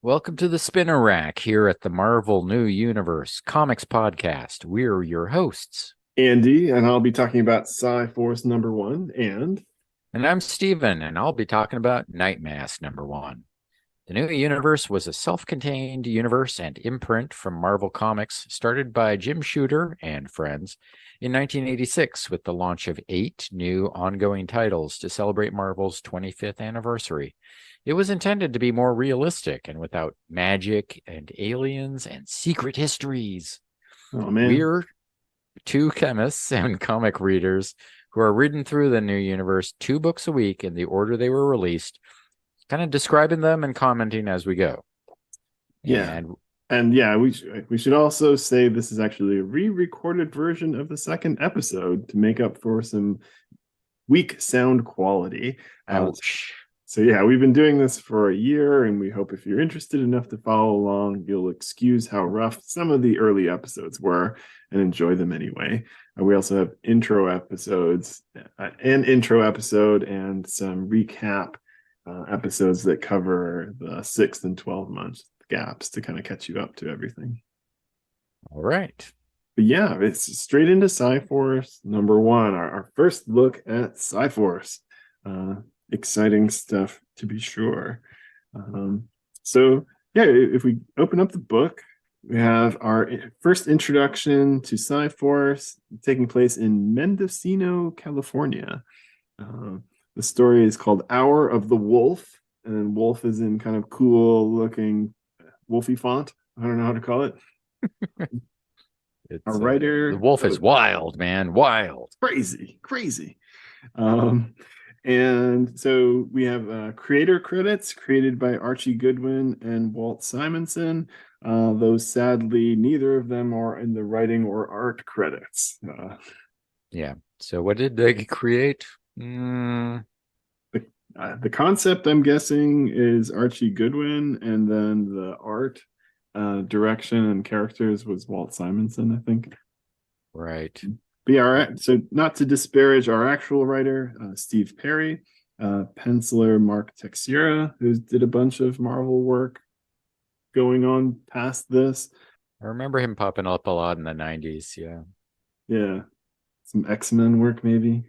Welcome to the Spinner Rack here at the Marvel New Universe Comics Podcast. We're your hosts. Andy, and I'll be talking about Psi Force #1, And I'm Steven, and I'll be talking about Nightmask #1. The New Universe was a self-contained universe and imprint from Marvel Comics started by Jim Shooter and friends in 1986 with the launch of 8 new ongoing titles to celebrate Marvel's 25th anniversary. It was intended to be more realistic and without magic and aliens and secret histories. Oh man, We're two chemists and comic readers who are reading through the New Universe 2 books a week in the order they were released, kind of describing them and commenting as we go. yeah, and yeah, we should also say this is actually a re-recorded version of the second episode to make up for some weak sound quality. Ouch. So yeah, we've been doing this for a year, and we hope if you're interested enough to follow along, you'll excuse how rough some of the early episodes were and enjoy them anyway. We also have intro episodes, an intro episode, and some recap episodes that cover the 6 and 12 month gaps to kind of catch you up to everything. All right. But yeah, it's straight into Psi Force #1, our first look at Psi Force. Exciting stuff to be sure. So yeah, if we open up the book, we have our first introduction to Psi Force taking place in Mendocino, California. The story is called Hour of the Wolf, and wolf is in kind of cool looking wolfy font. I don't know how to call it. Our writer, the wolf is wild, man, wild, crazy. And so we have creator credits created by Archie Goodwin and Walt Simonson. Though sadly, neither of them are in the writing or art credits. Yeah. So what did they create? The concept, I'm guessing, is Archie Goodwin, and then the art, direction, and characters was Walt Simonson, I think. Right. But yeah, all right. So not to disparage our actual writer, Steve Perry, penciler Mark Texeira, who did a bunch of Marvel work going on past this. I remember him popping up a lot in the 90s. Yeah. Some X-Men work, maybe.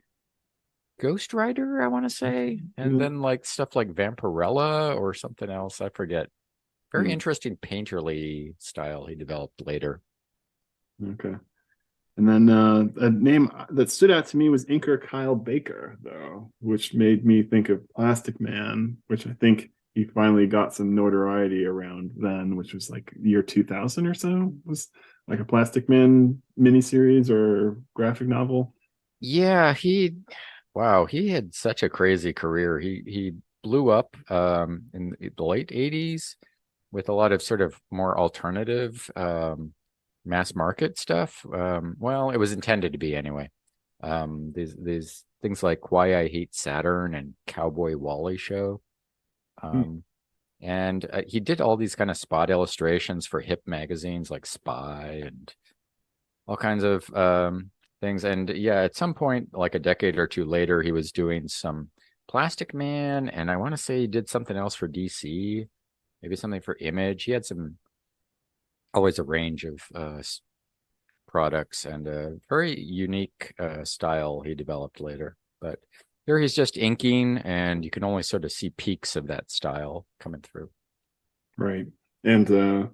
Ghost Rider, I want to say. And then like stuff like Vampirella or something else. I forget. Very interesting painterly style he developed later. Okay. And then a name that stood out to me was inker Kyle Baker, though, which made me think of Plastic Man, which I think he finally got some notoriety around then, which was like year 2000 or so. It was like a Plastic Man miniseries or graphic novel. Yeah, he had such a crazy career. He blew up in the late 80s with a lot of sort of more alternative mass market stuff. Well, it was intended to be anyway. These things like Why I Hate Saturn and Cowboy Wally Show. And he did all these kind of spot illustrations for hip magazines like Spy and all kinds of things. And yeah, at some point, like a decade or two later, he was doing some Plastic Man, and I want to say he did something else for DC, maybe something for Image. He had always a range of products and a very unique style he developed later. But here he's just inking, and you can only sort of see peaks of that style coming through. Right. And a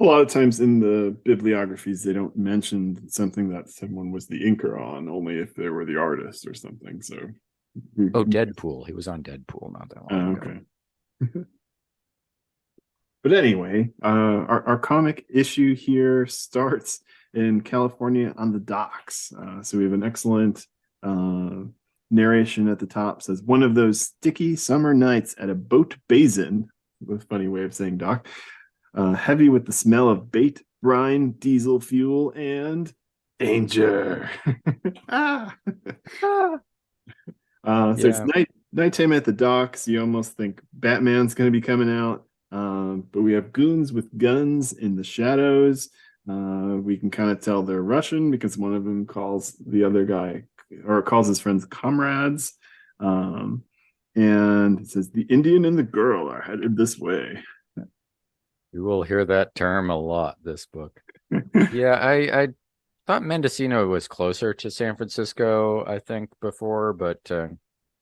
lot of times in the bibliographies, they don't mention something that someone was the inker on, only if they were the artist or something. So, Deadpool. He was on Deadpool not that long ago. Okay. But anyway, our comic issue here starts in California on the docks. So we have an excellent narration at the top. Says, one of those sticky summer nights at a boat basin, a funny way of saying dock, heavy with the smell of bait, brine, diesel fuel, and danger. Ah. So it's nighttime at the docks. You almost think Batman's going to be coming out. But we have goons with guns in the shadows. We can kind of tell they're Russian because one of them calls the other guy, or calls his friends comrades. And it says, the Indian and the girl are headed this way. You will hear that term a lot this book. Yeah, I thought Mendocino was closer to San Francisco, I think, before, but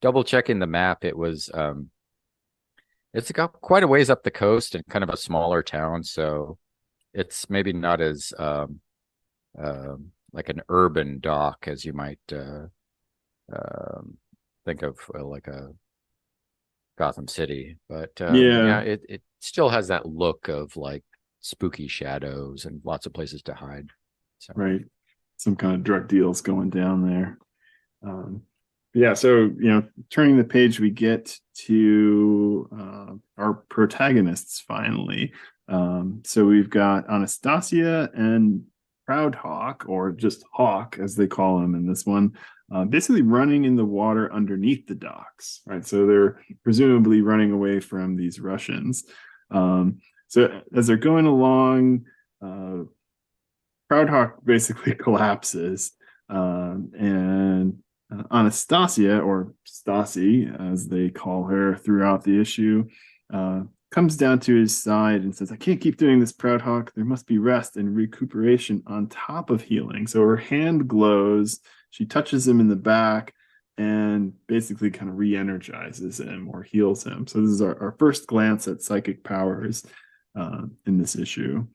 double checking the map, it's got quite a ways up the coast and kind of a smaller town, so it's maybe not as like an urban dock as you might um, think of like a Gotham City. But yeah, Yeah, it still has that look of like spooky shadows and lots of places to hide. So right. Some kind of drug deals going down there. Um, yeah, so turning the page, we get to our protagonists finally. So we've got Anastasia and Proud Hawk, or just Hawk as they call him in this one, basically running in the water underneath the docks, right? So they're presumably running away from these Russians. So as they're going along, Proud Hawk basically collapses, and Anastasia, or Stasi, as they call her throughout the issue, comes down to his side and says, "I can't keep doing this, Proud Hawk. There must be rest and recuperation on top of healing." So her hand glows. She touches him in the back and basically kind of re-energizes him or heals him. So this is our first glance at psychic powers in this issue.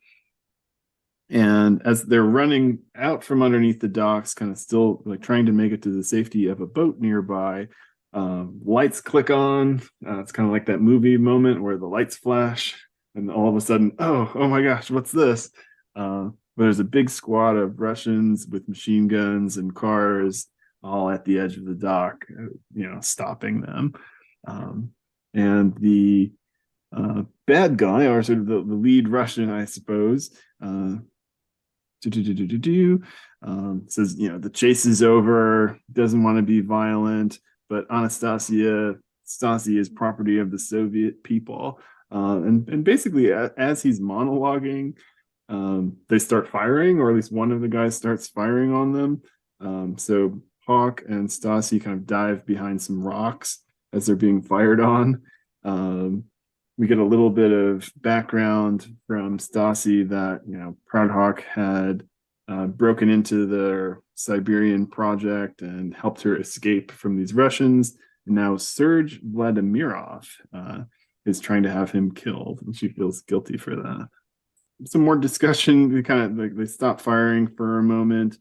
And as they're running out from underneath the docks, kind of still like trying to make it to the safety of a boat nearby, lights click on. It's kind of like that movie moment where the lights flash, and all of a sudden, oh my gosh, what's this? But there's a big squad of Russians with machine guns and cars all at the edge of the dock, stopping them. And the bad guy, or sort of the lead Russian, I suppose, says, the chase is over, doesn't want to be violent, but Anastasia Stasi is property of the Soviet people. And basically, as he's monologuing, they start firing, or at least one of the guys starts firing on them. So Hawk and Stasi kind of dive behind some rocks as they're being fired on. We get a little bit of background from Stasi that Proud Hawk had broken into their Siberian project and helped her escape from these Russians. And now Serge Vladimirov is trying to have him killed, and she feels guilty for that. Some more discussion. They kind of they stop firing for a moment,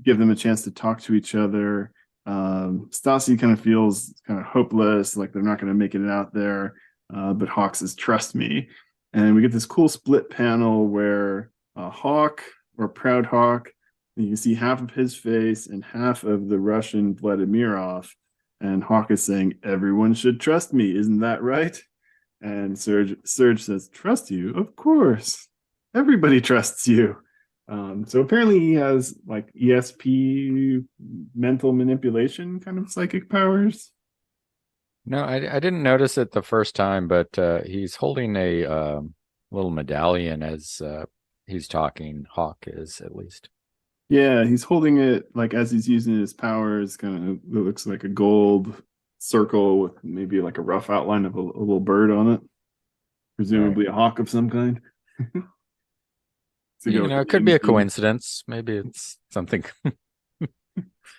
give them a chance to talk to each other. Stasi kind of feels kind of hopeless, like they're not going to make it out there. But Hawk says, "Trust me." And we get this cool split panel where Hawk, or Proud Hawk, you can see half of his face and half of the Russian Vladimirov. And Hawk is saying, "Everyone should trust me, isn't that right?" And Serge says, "Trust you? Of course. Everybody trusts you." So apparently he has like ESP, mental manipulation kind of psychic powers. no, I didn't notice it the first time, but he's holding a little medallion as he's talking. Hawk is at least. Yeah, he's holding it like as he's using his powers, kind of, it looks like a gold circle with maybe like a rough outline of a little bird on it, Right. presumably a hawk of some kind. To go with the It could be name a theme. coincidence. Maybe it's something.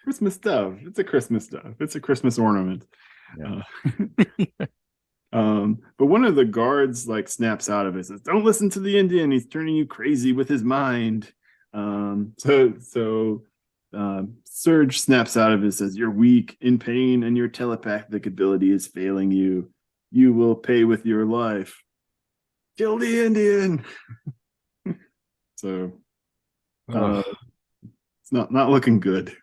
Christmas dove. It's a Christmas dove. It's a Christmas ornament. Yeah. Uh, but one of the guards like snaps out of it, says, "Don't listen to the Indian. He's turning you crazy with his mind." So Surge snaps out of it, says, "You're weak, in pain, and your telepathic ability is failing you. You will pay with your life. Kill the Indian." So uh, Ugh. it's not looking good.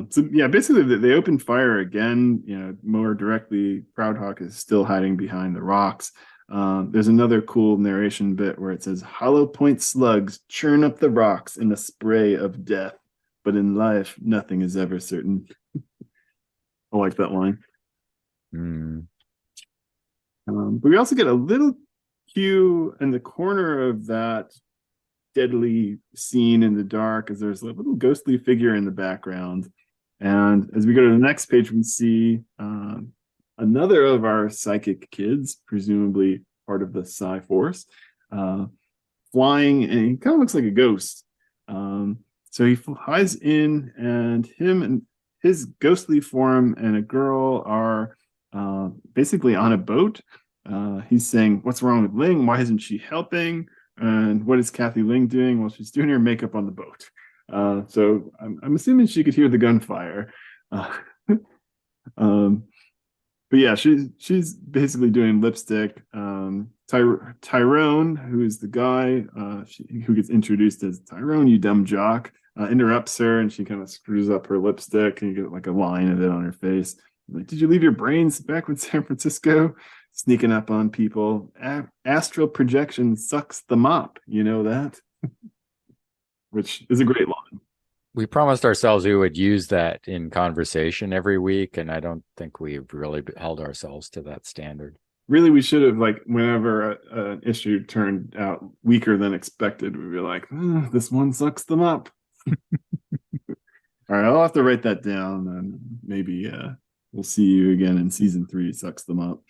So yeah, basically they open fire again. More directly. Proudhawk is still hiding behind the rocks. There's another cool narration bit where it says, "Hollow point slugs churn up the rocks in a spray of death, but in life nothing is ever certain." I like that line. Hmm. But we also get a little cue in the corner of that deadly scene in the dark, as there's a little ghostly figure in the background. And as we go to the next page, we see another of our psychic kids, presumably part of the Psi Force, flying, and he kind of looks like a ghost. So he flies in, and him and his ghostly form and a girl are basically on a boat. He's saying, "What's wrong with Ling? Why isn't she helping? And what is Kathy Ling doing?" Well, she's doing her makeup on the boat. So I'm assuming she could hear the gunfire. Uh, um, but yeah, she's basically doing lipstick. Tyrone, who is the guy who gets introduced as Tyrone, you dumb jock, interrupts her, and she kind of screws up her lipstick, and you get like a line of it on her face. Like, did you leave your brains back in San Francisco? Sneaking up on people. Astral projection sucks the mop. You know that? Which is a great line. We promised ourselves we would use that in conversation every week, and I don't think we've really held ourselves to that standard. Really, we should have, like, whenever an issue turned out weaker than expected, we'd be like, this one sucks them up. All right, I'll have to write that down, and maybe we'll see you again in season 3, sucks them up.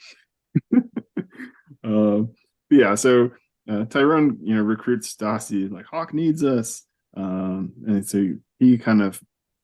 Yeah, so Tyrone, recruits Stassi, like, Hawk needs us. And so he kind of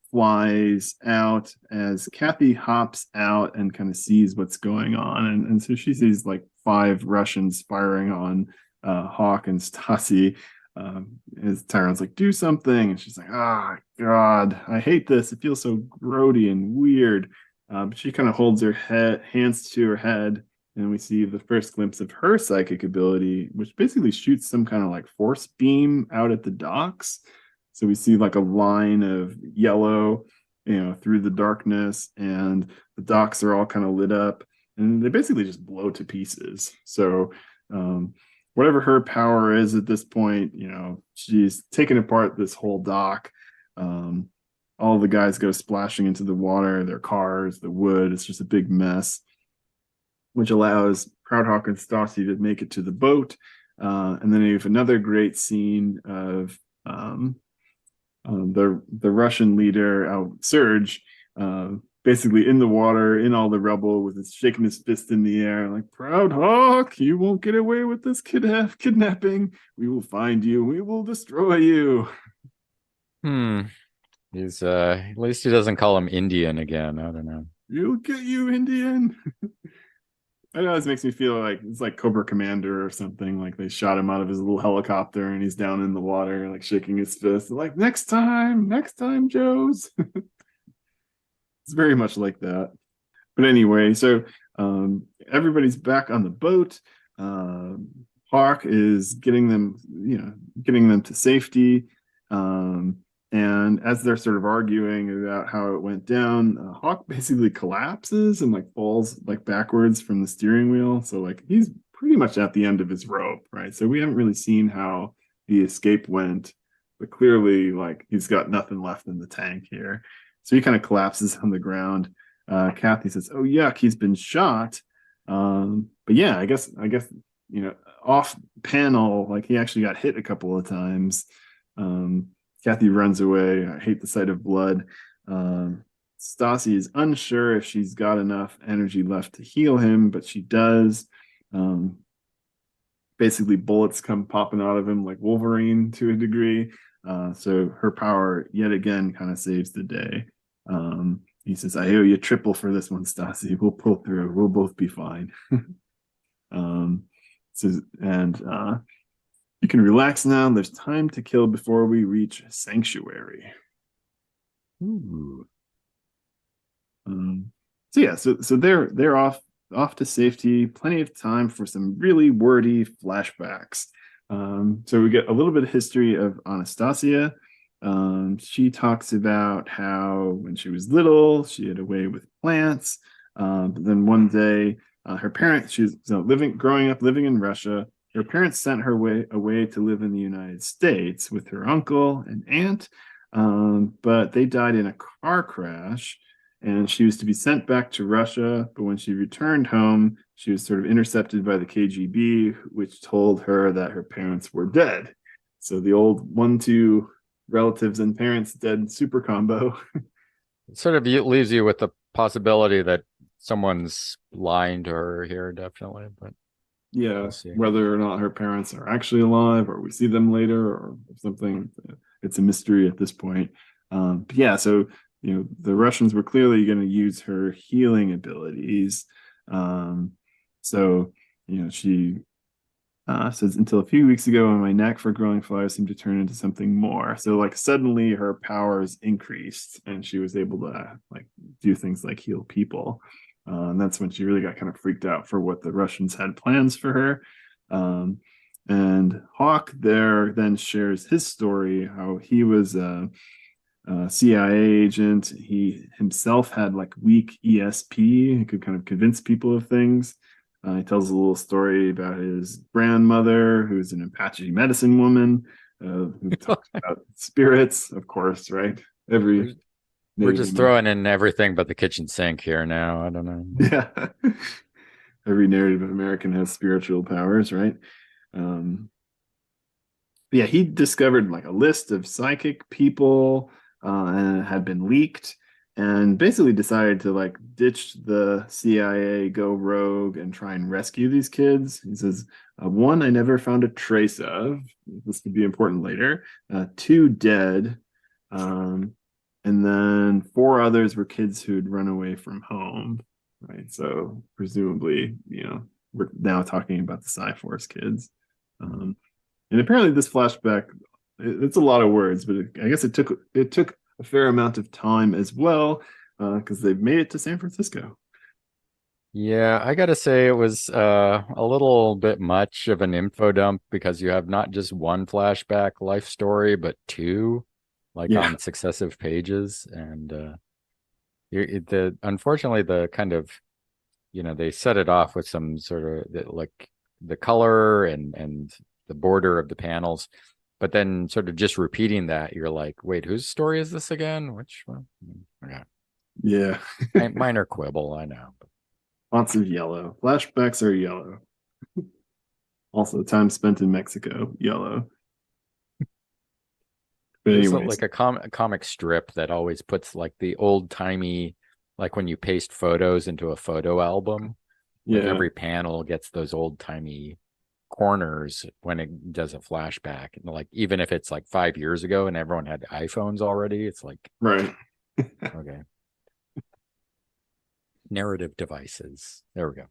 flies out as Kathy hops out and kind of sees what's going on. And so she sees like 5 Russians firing on Hawk and Stassi. As Tyrone's like, do something. And she's like, oh, God, I hate this. It feels so grody and weird. But she kind of holds her hands to her head. And we see the first glimpse of her psychic ability, which basically shoots some kind of like force beam out at the docks. So we see like a line of yellow, through the darkness, and the docks are all kind of lit up, and they basically just blow to pieces. So whatever her power is at this point, she's taken apart this whole dock. All the guys go splashing into the water, their cars, the wood. It's just a big mess, which allows Proudhawk and Stassi to make it to the boat. And then you have another great scene of the Russian leader, Serge, basically in the water, in all the rubble, with his shaking his fist in the air, like, Proudhawk, you won't get away with this kidnapping. We will find you. We will destroy you. He's at least he doesn't call him Indian again. I don't know. You'll get you, Indian. I know, this makes me feel like it's like Cobra Commander or something. Like they shot him out of his little helicopter and he's down in the water, like shaking his fist, like, next time, Joes. It's very much like that. But anyway, so everybody's back on the boat. Hawk is getting them to safety. And as they're sort of arguing about how it went down, Hawk basically collapses and like falls like backwards from the steering wheel. So like he's pretty much at the end of his rope, right? So we haven't really seen how the escape went, but clearly like he's got nothing left in the tank here. So he kind of collapses on the ground. Kathy says, "Oh yuck, he's been shot." But yeah, I guess off panel, like he actually got hit a couple of times. Kathy runs away. I hate the sight of blood. Stassi is unsure if she's got enough energy left to heal him, but she does. Basically, bullets come popping out of him like Wolverine to a degree. So her power, yet again, kind of saves the day. He says, "I owe you triple for this one, Stassi. We'll pull through. We'll both be fine." You can relax now. There's time to kill before we reach Sanctuary. Ooh. So they're off to safety. Plenty of time for some really wordy flashbacks. So we get a little bit of history of Anastasia. She talks about how when she was little, she had a way with plants. But then one day, her parents, she was growing up living in Russia. Her parents sent her away to live in the United States with her uncle and aunt, but they died in a car crash, and she was to be sent back to Russia. But when she returned home, she was sort of intercepted by the KGB, which told her that her parents were dead. So the old 1-2 relatives and parents dead super combo. It sort of leaves you with the possibility that someone's lying to her here, definitely. But Yeah, We'll see. whether or not her parents are actually alive or we see them later or something, it's a mystery at this point. But yeah, so the Russians were clearly going to use her healing abilities. Um, so she says, until a few weeks ago, when my knack for growing flowers seemed to turn into something more. So like suddenly her powers increased and she was able to like do things like heal people. And that's when she really got kind of freaked out for what the Russians had plans for her. And Hawk there then shares his story, how he was a CIA agent. He himself had like weak ESP. He could kind of convince people of things. He tells a little story about his grandmother, who's an Apache medicine woman, who talks about spirits, of course, right? We're, Every we're Native just American. throwing in everything but the kitchen sink here now. I don't know. Yeah. Every Native American has spiritual powers, right? Um, yeah, he discovered like a list of psychic people and it had been leaked and basically decided to like ditch the CIA, go rogue, and try and rescue these kids. He says, one, I never found a trace of. This could be important later. Two dead. Um, and then four others were kids who'd run away from home. Right. So presumably, we're now talking about the Psi Force kids. Um, and apparently, this flashback, it's a lot of words, but I guess it took a fair amount of time as well because they've made it to San Francisco. Yeah, I gotta say it was a little bit much of an info dump because you have not just one flashback life story, but two, like Yeah, on successive pages. And unfortunately the kind of they set it off with some sort of like the color and the border of the panels, but then sort of just repeating that, you're like, wait, whose story is this again? Which one? Okay. yeah. Minor quibble, I know. Lots of yellow. Flashbacks are yellow. Also, time spent in Mexico, yellow. But There's anyways, like a comic strip that always puts like the old timey, like when you paste photos into a photo album, like yeah, every panel gets those old timey corners when it does a flashback. And like, even if it's like 5 years ago and everyone had iPhones already, it's like, right. okay, narrative devices. There we go.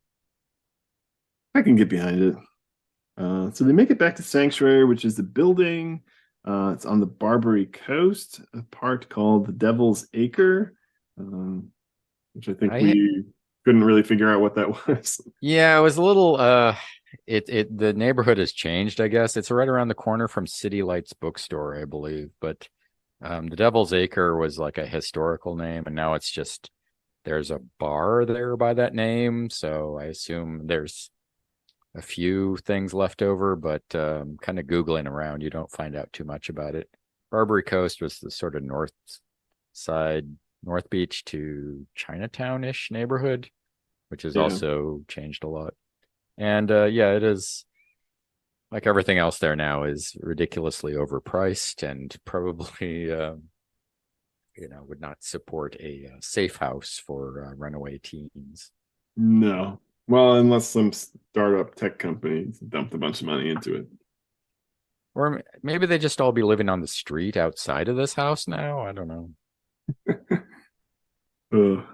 I can get behind it. So they make it back to Sanctuary, which is the building. It's on the Barbary Coast, a part called the Devil's Acre, which I think I we couldn't really figure out what that was. Yeah, it was a little the neighborhood has changed, I guess. It's right around the corner from City Lights bookstore, I believe. But the Devil's Acre was like a historical name, and now it's just there's a bar there by that name. So I assume there's a few things left over, but kind of Googling around, you don't find out too much about it. Barbary Coast was the sort of north side, North Beach to Chinatown-ish neighborhood, which has Yeah. also changed a lot. And yeah, it is like everything else there now is ridiculously overpriced and probably would not support a safe house for runaway teens. No. Well, unless some startup tech company dumped a bunch of money into it. Or maybe they just all be living on the street outside of this house now. I don't know. Ugh.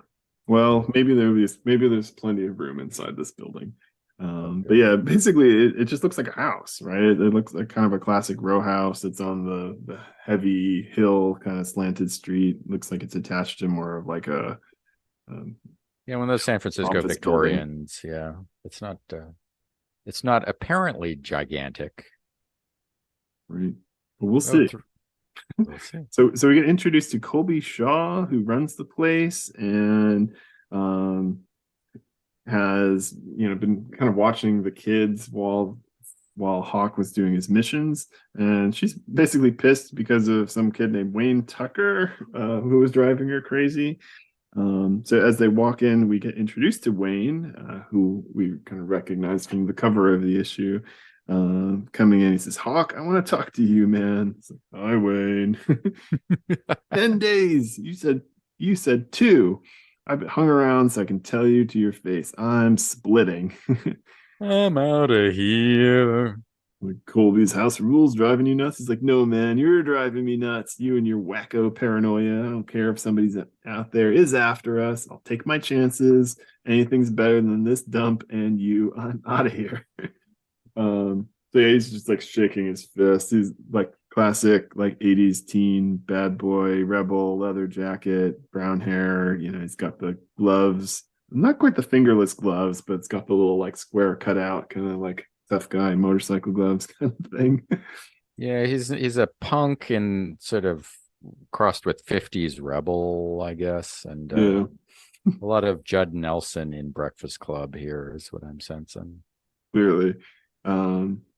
Well, maybe there's plenty of room inside this building. Oh, But good. yeah, basically it just looks like a house, right? It looks like kind of a classic row house. It's on the heavy hill, kind of slanted street. Looks like it's attached to more of like a um, Yeah, one of those San Francisco office building, Victorians. Yeah, it's not apparently gigantic. right? But we'll Oh, see. we'll see. So we get introduced to Colby Shaw, who runs the place and um, has been kind of watching the kids while Hawk was doing his missions, and she's basically pissed because of some kid named Wayne Tucker who was driving her crazy. So as they walk in, we get introduced to Wayne, who we kind of recognize from the cover of the issue. Coming in, he says, "Hawk, I want to talk to you, man." It's like, "Hi, Wayne." 10 days. You said two. I've hung around so I can tell you to your face. I'm splitting. I'm out of here. Like Colby's house rules driving you nuts. He's like, no, man, you're driving me nuts. You and your wacko paranoia. I don't care if somebody's out there is after us. I'll take my chances. Anything's better than this dump and you. I'm out of here. So yeah, he's just like shaking his fist. He's like classic, like 80s teen, bad boy, rebel, leather jacket, brown hair. You know, he's got the gloves, not quite the fingerless gloves, but it's got the little like square cutout, kind of like tough guy motorcycle gloves kind of thing. Yeah, he's a punk and sort of crossed with 50s rebel, I guess, and Yeah, a lot of Judd Nelson in Breakfast Club here is what I'm sensing. clearly.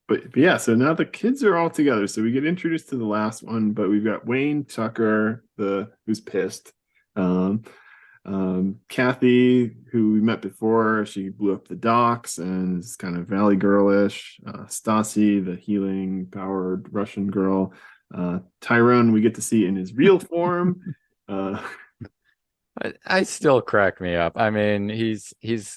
But yeah, so now the kids are all together. So we get introduced to the last one, but we've got Wayne Tucker, the who's pissed. Um, Kathy, who we met before, she blew up the docks and is kind of valley girlish. Stasi, the healing powered Russian girl. Tyrone, we get to see in his real form. Uh, I still crack me up. I mean, he's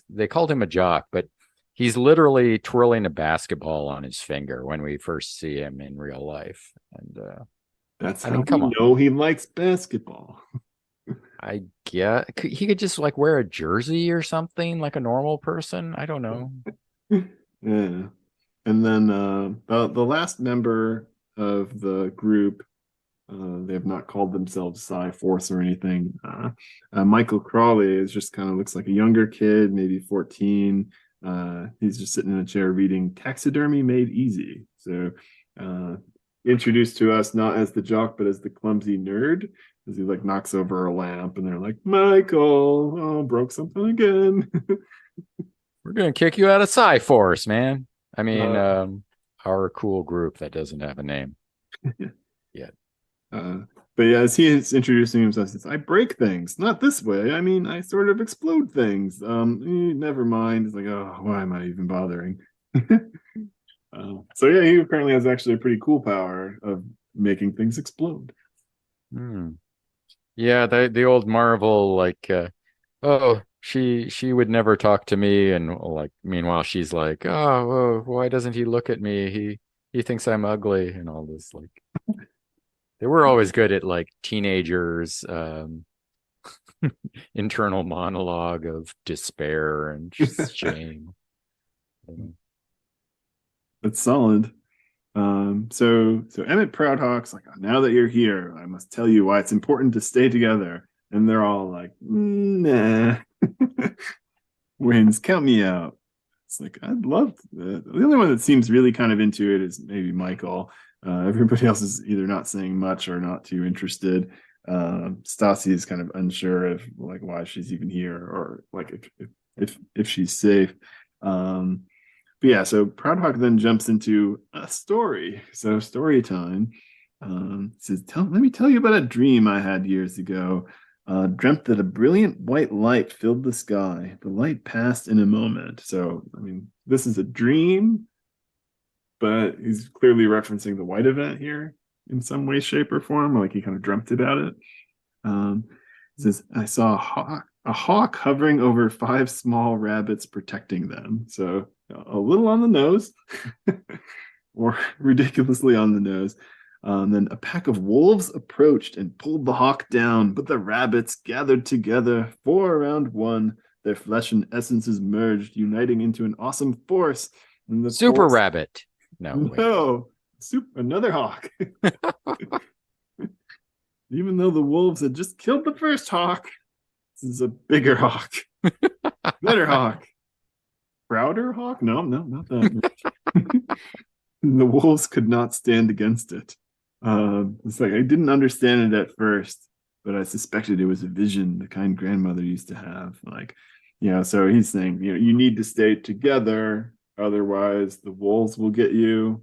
they called him a jock, but he's literally twirling a basketball on his finger when we first see him in real life. And that's I how mean, come we on. know he likes basketball. I get he could just like wear a jersey or something like a normal person. I don't know. Yeah. And then the last member of the group, they have not called themselves Psi Force or anything. Michael Crawley is just kind of looks like a younger kid, maybe 14. He's just sitting in a chair reading Taxidermy Made Easy. So uh, introduced to us not as the jock, but as the clumsy nerd, as he like knocks over a lamp, and they're like, Michael, oh, broke something again. We're gonna kick you out of Psi Force, man. I mean, uh, our cool group that doesn't have a name yet. Uh, but yeah, as he is introducing himself, he says, I break things, not this way. I mean, I sort of explode things. Never mind. It's like, oh, why am I even bothering? So yeah, he apparently has actually a pretty cool power of making things explode. Hmm. Yeah, the old Marvel like oh, she would never talk to me and like meanwhile she's like, "Oh, well, why doesn't he look at me? He thinks I'm ugly," and all this like they were always good at like teenagers internal monologue of despair and shame. That's solid. So Emmett Proudhawk's like, now that you're here, I must tell you why it's important to stay together. And they're all like, nah. Wins, count me out. It's like I'd love the only one that seems really kind of into it is maybe Michael. Everybody else is either not saying much or not too interested. Stassi is kind of unsure of like why she's even here or like if she's safe. But yeah, so Proudhawk then jumps into a story. So story time. Says, let me tell you about a dream I had years ago. Dreamt that a brilliant white light filled the sky. The light passed in a moment. So, I mean, this is a dream, but he's clearly referencing the white event here in some way, shape, or form. Like he kind of dreamt about it. It says, I saw a hawk hovering over 5 small rabbits protecting them. So, a little on the nose, or ridiculously on the nose. Then a pack of wolves approached and pulled the hawk down, but the rabbits gathered together, 4 around 1. Their flesh and essences merged, uniting into an awesome force. And the Super force, Rabbit. No, wait. no, another hawk. Even though the wolves had just killed the first hawk, this is a bigger hawk, better hawk, prouder hawk. No, not that. The wolves could not stand against it. It's like I didn't understand it at first, but I suspected it was a vision the kind grandmother used to have. Like, so he's saying, you need to stay together, otherwise the wolves will get you.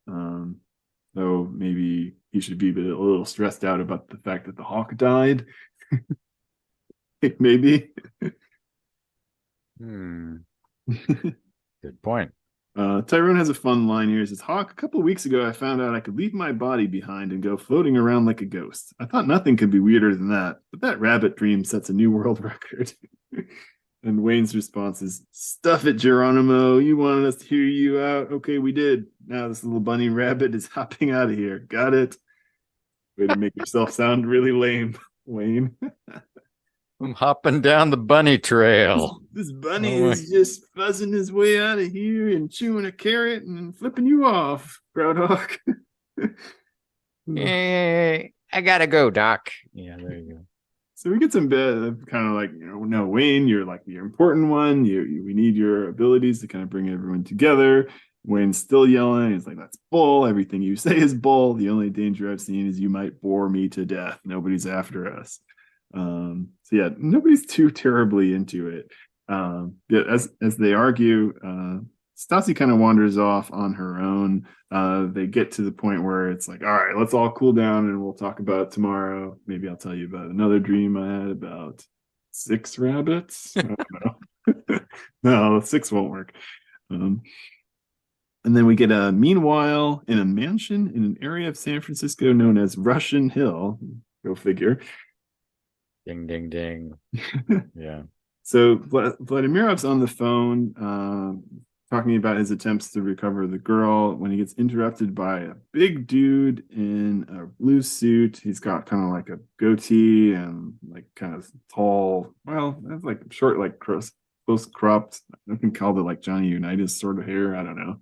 Though maybe he should be a little stressed out about the fact that the hawk died. Maybe. Good point. Tyrone has a fun line here. He says, Hawk, a couple of weeks ago, I found out I could leave my body behind and go floating around like a ghost. I thought nothing could be weirder than that, but that rabbit dream sets a new world record. And Wayne's response is, "Stuff it, Geronimo. You wanted us to hear you out. Okay, we did. Now this little bunny rabbit is hopping out of here. Got it? Way to make yourself sound really lame, Wayne." I'm hopping down the bunny trail. This bunny Oh, is just fuzzing his way out of here and chewing a carrot and flipping you off, Groundhog. I gotta go, Doc. Yeah, there you go. So we get some bit of kind of like, no, Wayne, you're like the important one. We need your abilities to kind of bring everyone together. Wayne's still yelling. He's like, "That's bull. Everything you say is bull. The only danger I've seen is you might bore me to death. Nobody's after us." So yeah, nobody's too terribly into it. Yeah, as they argue, Stassi kind of wanders off on her own. They get to the point where it's like, all right, let's all cool down and we'll talk about it tomorrow. Maybe I'll tell you about another dream I had about 6 rabbits. I don't know. No, 6 won't work. And then we get a meanwhile in a mansion in an area of San Francisco known as Russian Hill. Go figure. Ding, ding, ding. Yeah. So Vladimirov's on the phone talking about his attempts to recover the girl when he gets interrupted by a big dude in a blue suit. He's got kind of like a goatee and like kind of tall, well, that's like short, like close cropped. I can call it like Johnny Unitas sort of hair. I don't know.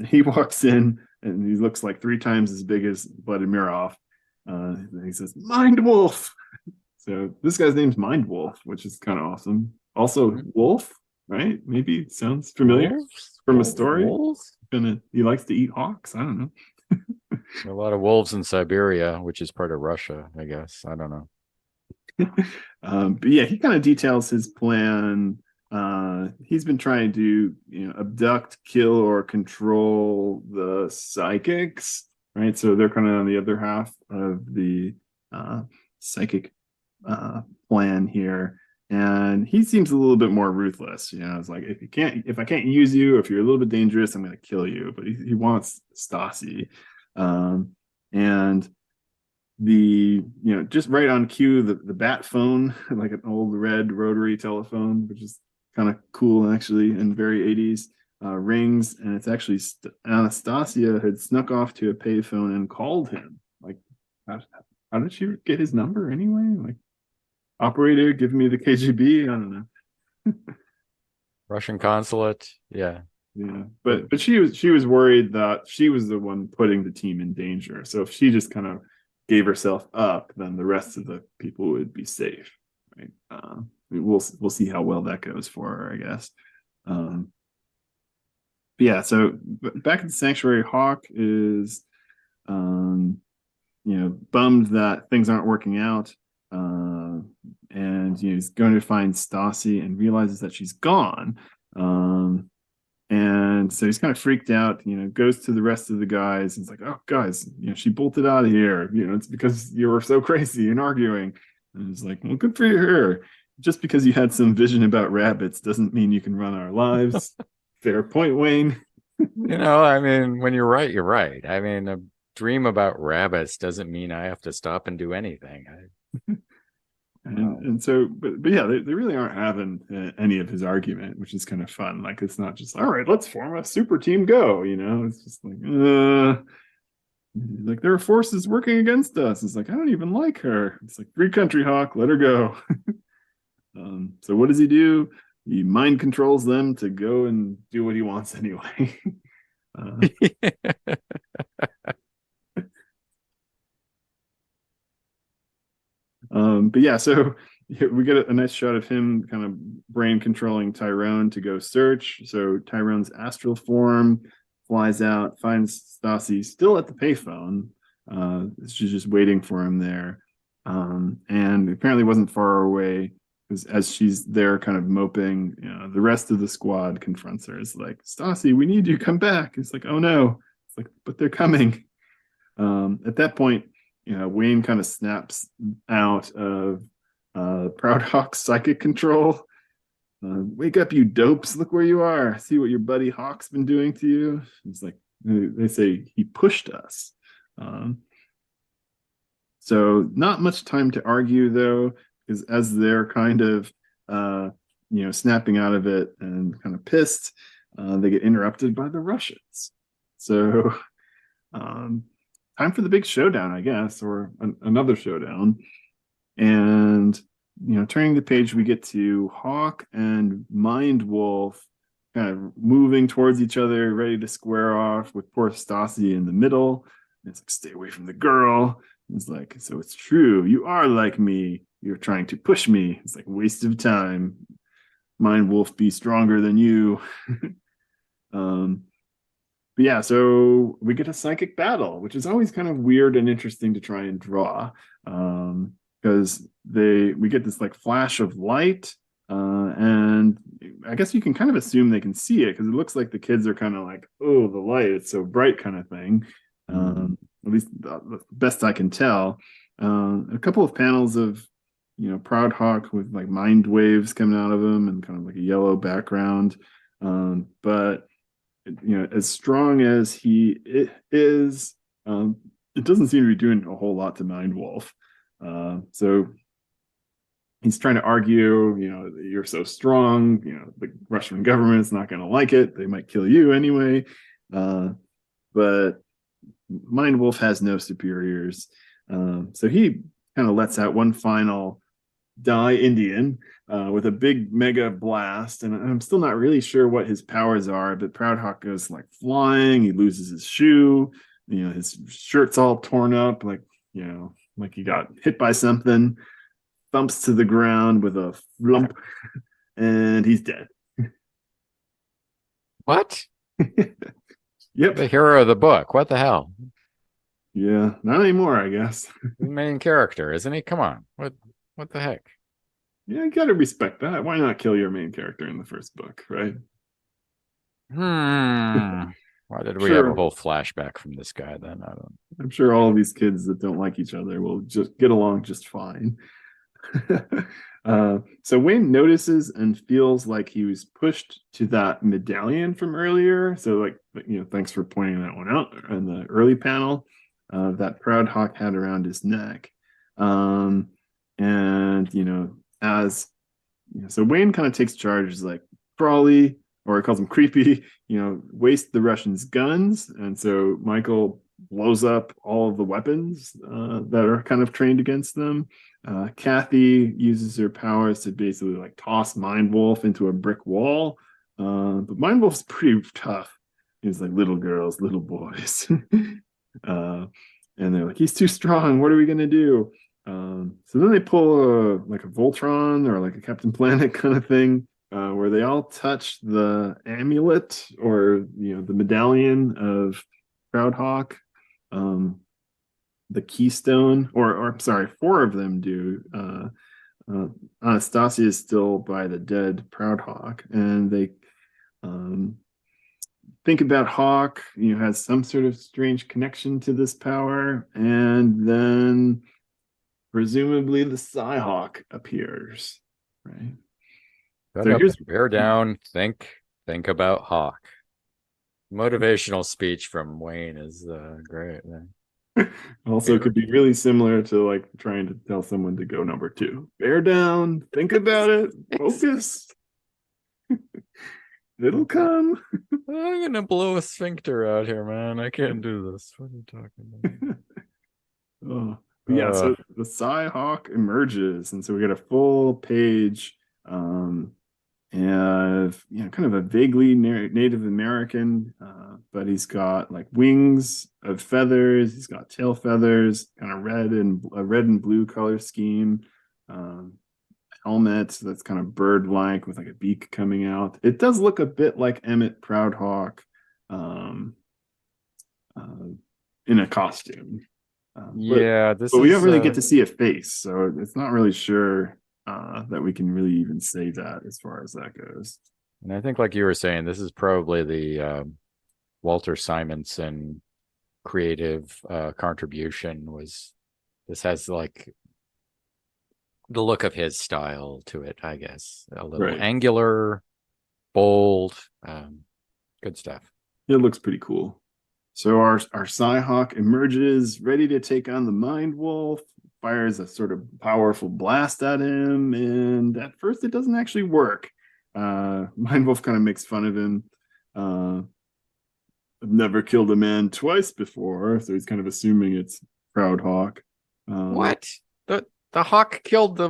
He walks in and he looks like 3 times as big as Vladimirov. He says, "Mind Wolf." So this guy's name's Mind Wolf, which is kind of awesome. Also, Wolf, right? Maybe it sounds familiar from a story. Wolves? He likes to eat hawks. I don't know. A lot of wolves in Siberia, which is part of Russia, I guess. I don't know. But yeah, he kind of details his plan. He's been trying to, abduct, kill, or control the psychics, right? So they're kind of on the other half of the psychic plan here, and he seems a little bit more ruthless. It's like, if I can't use you, if you're a little bit dangerous, I'm going to kill you. But he wants Stassi, and the just right on cue, the bat phone, like an old red rotary telephone, which is kind of cool actually, and very 80s, rings, and it's actually Anastasia had snuck off to a payphone and called him. Like, how did she get his number anyway? Like, operator, give me the KGB. I don't know. Russian consulate. Yeah. Yeah, but she was worried that she was the one putting the team in danger. So if she just kind of gave herself up, then the rest of the people would be safe, right? We'll see how well that goes for her, I guess. But yeah, so back at the sanctuary, Hawk is bummed that things aren't working out, and he's going to find Stassi and realizes that she's gone, and so he's kind of freaked out. Goes to the rest of the guys and it's like, "Oh, guys, she bolted out of here. It's because you were so crazy and arguing." And it's like, "Well, good for her. Just because you had some vision about rabbits doesn't mean you can run our lives." Fair point, Wayne. I mean, when you're right, you're right. I mean, a dream about rabbits doesn't mean I have to stop and do anything. And so, but yeah, they really aren't having any of his argument, which is kind of fun. Like, it's not just, "All right, let's form a super team, go." It's just like there are forces working against us. It's like, I don't even like her. It's like, free country, Hawk, let her go. So what does he do? He mind controls them to go and do what he wants anyway. But yeah, so we get a nice shot of him kind of brain controlling Tyrone to go search. So Tyrone's astral form flies out, finds Stassi still at the payphone. She's just waiting for him there, and apparently wasn't far away, because as she's there kind of moping, the rest of the squad confronts her. It's like, "Stassi, we need you, come back." It's like, "Oh no." It's like, "But they're coming." At that point, Wayne kind of snaps out of Proud Hawk's psychic control. "Wake up, you dopes. Look where you are. See what your buddy Hawk's been doing to you." It's like, they say he pushed us. So not much time to argue, though, is as they're kind of snapping out of it and kind of pissed, they get interrupted by the Russians. So um, time for the big showdown, I guess, or another showdown. And turning the page, we get to Hawk and Mind Wolf kind of moving towards each other, ready to square off with poor Stassi in the middle. And it's like, stay away from the girl. It's like, so it's true. You are like me. You're trying to push me. It's like a waste of time. Mind Wolf be stronger than you. um, but yeah, so we get a psychic battle, which is always kind of weird and interesting to try and draw. Because we get this like flash of light, and I guess you can kind of assume they can see it because it looks like the kids are kind of like, oh, the light, it's so bright, kind of thing. At least the best I can tell. A couple of panels of Proud Hawk with like mind waves coming out of him and kind of like a yellow background. But as strong as he is, it doesn't seem to be doing a whole lot to Mind Wolf. So he's trying to argue, you're so strong, the Russian government's not going to like it. They might kill you anyway. But Mind Wolf has no superiors. So he kind of lets out one final die Indian with a big mega blast. And I'm still not really sure what his powers are, but Proud Hawk goes like flying. He loses his shoe. His shirt's all torn up, like he got hit by something, thumps to the ground with a lump, and he's dead. What? Yep. The hero of the book. What the hell? Yeah, not anymore, I guess. The main character, isn't he? Come on. What the heck? Yeah, you gotta respect that. Why not kill your main character in the first book, right? Why did we have a whole flashback from this guy then? I'm sure all of these kids that don't like each other will just get along just fine. So Wayne notices and feels like he was pushed to that medallion from earlier. So like, thanks for pointing that one out in the early panel that Proud Hawk had around his neck. And so Wayne kind of takes charge as like Crawley, or he calls him Creepy, waste the Russians' guns. And so Michael blows up all of the weapons that are kind of trained against them. Kathy uses her powers to basically like toss Mind Wolf into a brick wall. But Mind Wolf's pretty tough. He's like little girls, little boys. And they're like, he's too strong. What are we going to do? So then they pull like a Voltron or like a Captain Planet kind of thing, where they all touch the amulet or the medallion of Proud Hawk. The keystone, or I'm sorry, 4 of them do. Anastasia is still by the dead Proud Hawk, and they think about Hawk, has some sort of strange connection to this power, and then presumably the Psi Hawk appears, right? So here's bear down, think about Hawk. Motivational speech from Wayne is great. Also could be really similar to like trying to tell someone to go number 2. Bear down, think about it, focus. It'll come. I'm gonna blow a sphincter out here, man. I can't do this. What are you talking about? Yeah, so the Psi Hawk emerges, and so we get a full page and kind of a vaguely Native American, but he's got like wings of feathers. He's got tail feathers, kind of red and blue color scheme. Helmet that's kind of bird-like with like a beak coming out. It does look a bit like Emmett Proudhawk in a costume. But we don't really get to see a face, so it's not really sure that we can really even say that as far as that goes. And I think, like you were saying, this is probably the Walter Simonson creative contribution. This has like the look of his style to it, I guess. A little angular, bold, good stuff. It looks pretty cool. So our Psi Hawk emerges, ready to take on the Mind Wolf, fires a sort of powerful blast at him, and at first it doesn't actually work. Mindwolf kind of makes fun of him. I've never killed a man twice before, so he's kind of assuming it's Proud Hawk. What? The hawk killed the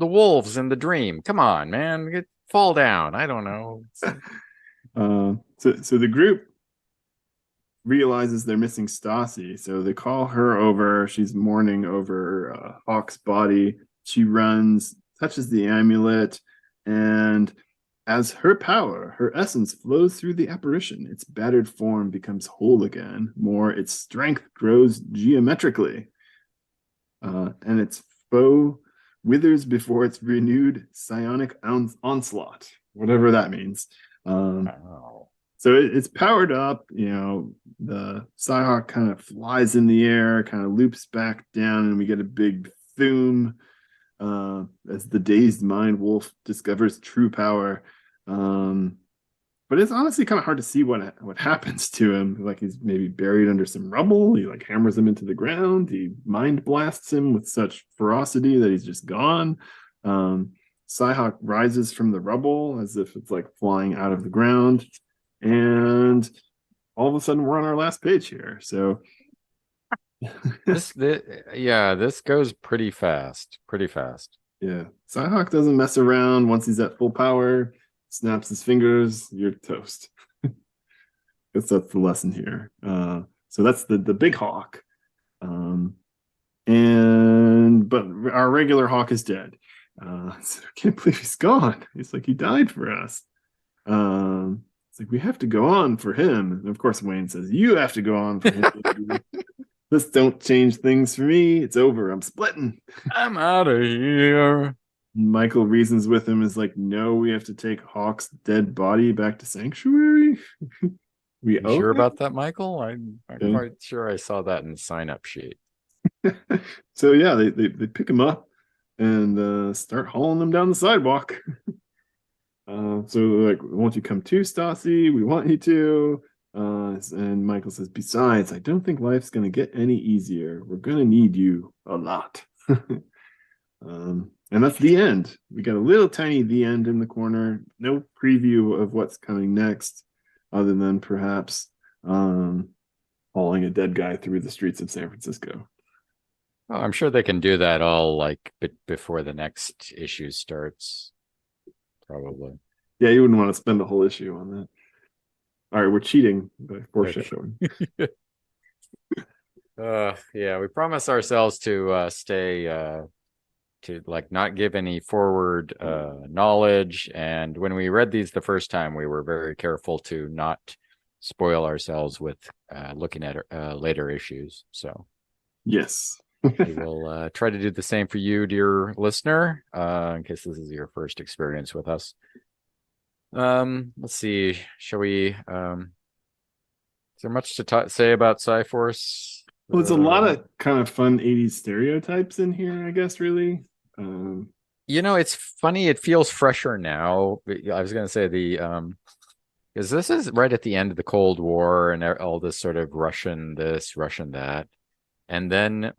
wolves in the dream. Come on, man. Fall down. I don't know. So the group realizes they're missing Stassi, so they call her over. She's mourning over Hawk's body. She runs, touches the amulet, and as her power, her essence flows through the apparition, its battered form becomes whole again. More, its strength grows geometrically, and its foe withers before its renewed psionic onslaught, whatever that means. Wow. So it's powered up. The Psyhawk kind of flies in the air, kind of loops back down, and we get a big boom as the dazed mind wolf discovers true power. But it's honestly kind of hard to see what happens to him. Like he's maybe buried under some rubble. He like hammers him into the ground. He mind blasts him with such ferocity that he's just gone. Psyhawk rises from the rubble as if it's like flying out of the ground. And all of a sudden we're on our last page here. So this goes pretty fast. Yeah. Psyhawk doesn't mess around. Once he's at full power, snaps his fingers, you're toast. Guess that's the lesson here. So that's the big hawk. But our regular hawk is dead. So I can't believe he's gone. He's like, he died for us. It's like, we have to go on for him. And of course, Wayne says, you have to go on for him. This don't change things for me. It's over. I'm splitting. I'm out of here. Michael reasons with him, is like, no, we have to take Hawk's dead body back to Sanctuary. You sure about that, Michael? I'm quite sure I saw that in the sign-up sheet. So yeah, they pick him up and start hauling him down the sidewalk. So like, won't you come too, Stassi? We want you to. And Michael says, besides, I don't think life's going to get any easier. We're going to need you a lot. And that's the end. We got a little tiny the end in the corner. No preview of what's coming next, other than perhaps hauling a dead guy through the streets of San Francisco. Oh, I'm sure they can do that all like before the next issue starts. Probably. Yeah, you wouldn't want to spend a whole issue on that. All right, we're cheating by foreshadowing. Yeah, we promise ourselves to stay to like not give any forward knowledge. And when we read these the first time, we were very careful to not spoil ourselves with looking at later issues. So yes. we will try to do the same for you, dear listener, in case this is your first experience with us. Let's see. Shall we? Is there much to say about Psi Force? Well, it's a lot of kind of fun 80s stereotypes in here, I guess, really. It's funny. It feels fresher now. I was going to say because this is right at the end of the Cold War and all this sort of Russian this, Russian that. And then,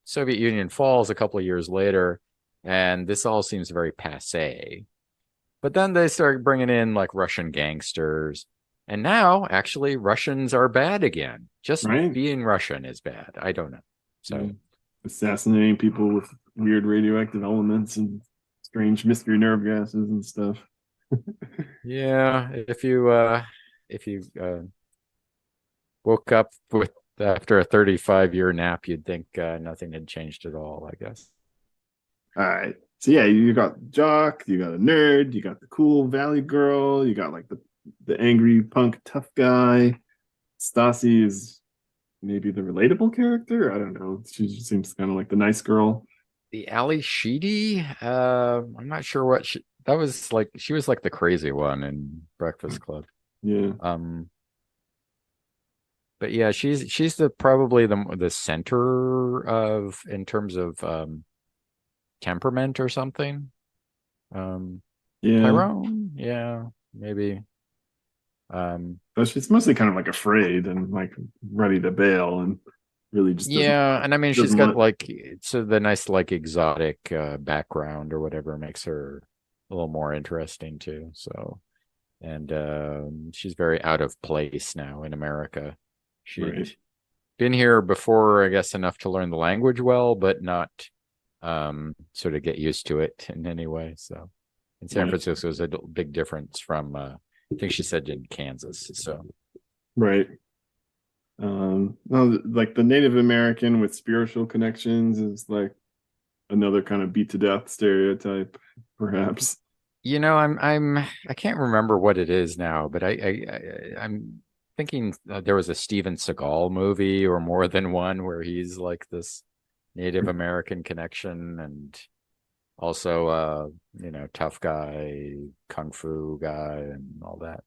Soviet Union falls a couple of years later, and this all seems very passé. But then they start bringing in like Russian gangsters, and now actually Russians are bad again. Just being Russian is bad. I don't know. So assassinating people with weird radioactive elements and strange mystery nerve gases and stuff. Yeah, if you woke up with after a 35-year nap, you'd think nothing had changed at all, I guess. All right. So yeah, you got jock, you got a nerd, you got the cool valley girl, you got like the angry punk tough guy. Stassi is maybe the relatable character. I don't know. She just seems kind of like the nice girl. The Ali Sheedy, I'm not sure what that was like. She was like the crazy one in Breakfast Club. Yeah. But yeah, she's probably the center of in terms of temperament or something. Yeah. Tyrone, yeah, maybe. But she's mostly kind of like afraid and like ready to bail, and really just Yeah, and I mean she's doesn't got want. like so the nice like exotic background or whatever makes her a little more interesting too. So and she's very out of place now in America. Right. She'd been here before, I guess, enough to learn the language well, but not sort of get used to it in any way. So in San Right. Francisco is a big difference from I think she said in Kansas. So Right. No, like the Native American with spiritual connections is like another kind of beat to death stereotype, perhaps. you know, I can't remember what it is now, but I'm thinking there was a Steven Seagal movie or more than one where he's like this Native American connection and also tough guy, kung fu guy and all that.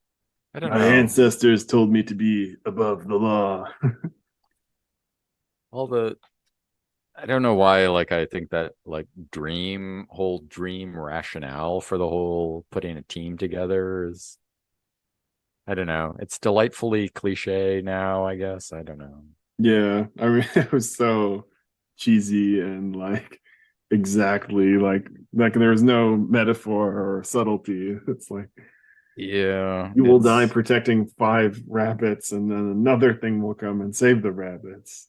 I don't My know. ancestors told me to be above the law. All the I don't know why like I think that like whole dream rationale for the whole putting a team together is I don't know. It's delightfully cliche now, I guess. I don't know. Yeah, I mean, it was so cheesy and like exactly like there was no metaphor or subtlety. It's like Yeah, you will die it's protecting five rabbits, and then another thing will come and save the rabbits.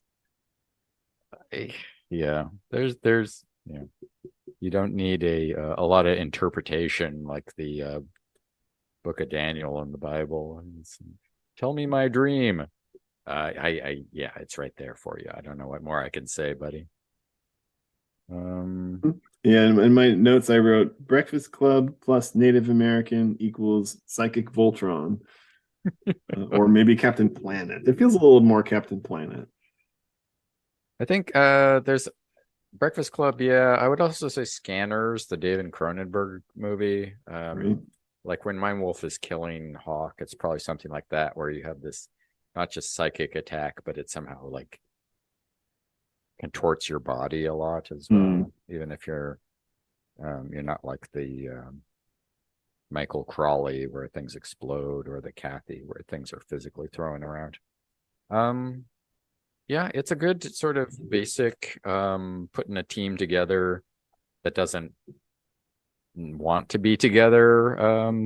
eh, yeah. There's you don't need a lot of interpretation like the book of Daniel in the Bible. Tell me my dream. Yeah, it's right there for you. I don't know what more I can say, buddy. Um, Yeah, in my notes I wrote Breakfast Club plus Native American equals Psychic Voltron, or maybe Captain Planet. It feels a little more Captain Planet. I think there's Breakfast Club. Yeah, I would also say Scanners, the David Cronenberg movie. Right? Like when Mind Wolf is killing Hawk, it's probably something like that where you have this not just psychic attack, but it somehow like contorts your body a lot as Hmm. well, even if you're not like the Michael Crawley where things explode or the Kathy where things are physically thrown around. Um, yeah, it's a good sort of basic putting a team together that doesn't want to be together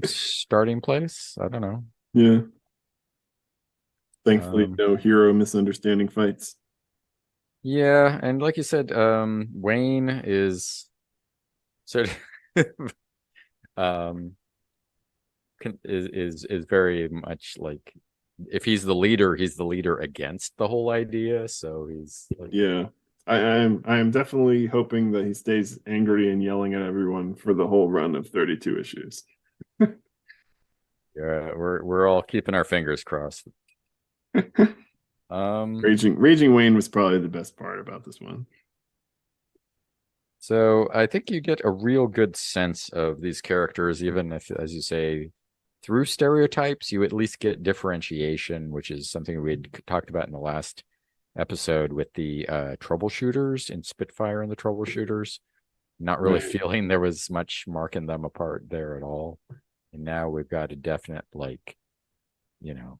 starting place. I don't know. Yeah. Thankfully, Um, no hero misunderstanding fights. yeah, and like you said, Wayne is sort of um is very much like if he's the leader against the whole idea. So he's like Yeah. I am definitely hoping that he stays angry and yelling at everyone for the whole run of 32 issues. yeah, we're all keeping our fingers crossed. Um, Raging Wayne was probably the best part about this one. so I think you get a real good sense of these characters, even if, as you say, through stereotypes, you at least get differentiation, which is something we had talked about in the last episode with the troubleshooters in Spitfire and the troubleshooters. Not really Right. feeling there was much marking them apart there at all. And now we've got a definite, like, you know,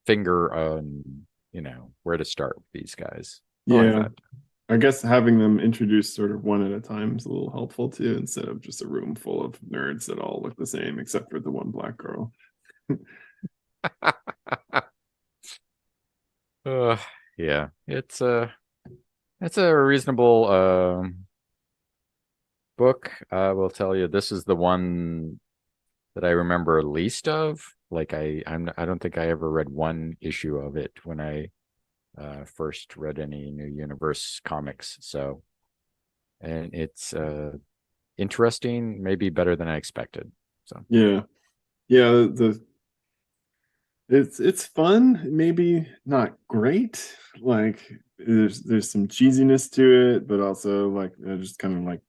finger on, where to start with these guys. I like Yeah. that. I guess having them introduced sort of one at a time is a little helpful too, instead of just a room full of nerds that all look the same, except for the one black girl. uh, yeah, it's a reasonable book. I will tell you, this is the one that I remember least of. Like I don't think I ever read one issue of it when I first read any New Universe comics. So, and it's interesting, maybe better than I expected. So, Yeah. Yeah, the it's fun, maybe not great. Like there's some cheesiness to it, but also like just kind of like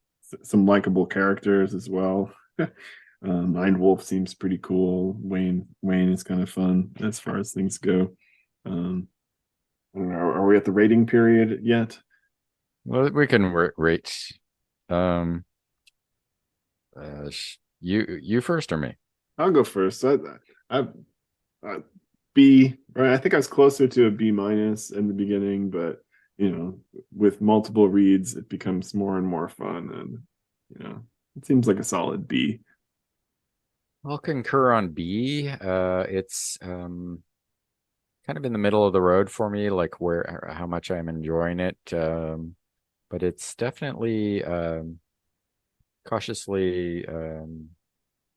some likable characters as well. Mind Wolf seems pretty cool. Wayne is kind of fun as far as things go. Um, I don't know, are we at the rating period yet? well, we can rate. Um, you first or me? I'll go first. I B, right? I think I was closer to a B minus in the beginning, but with multiple reads, it becomes more and more fun, and it seems like a solid B. I'll concur on B. It's kind of in the middle of the road for me, like how much I'm enjoying it. But it's definitely cautiously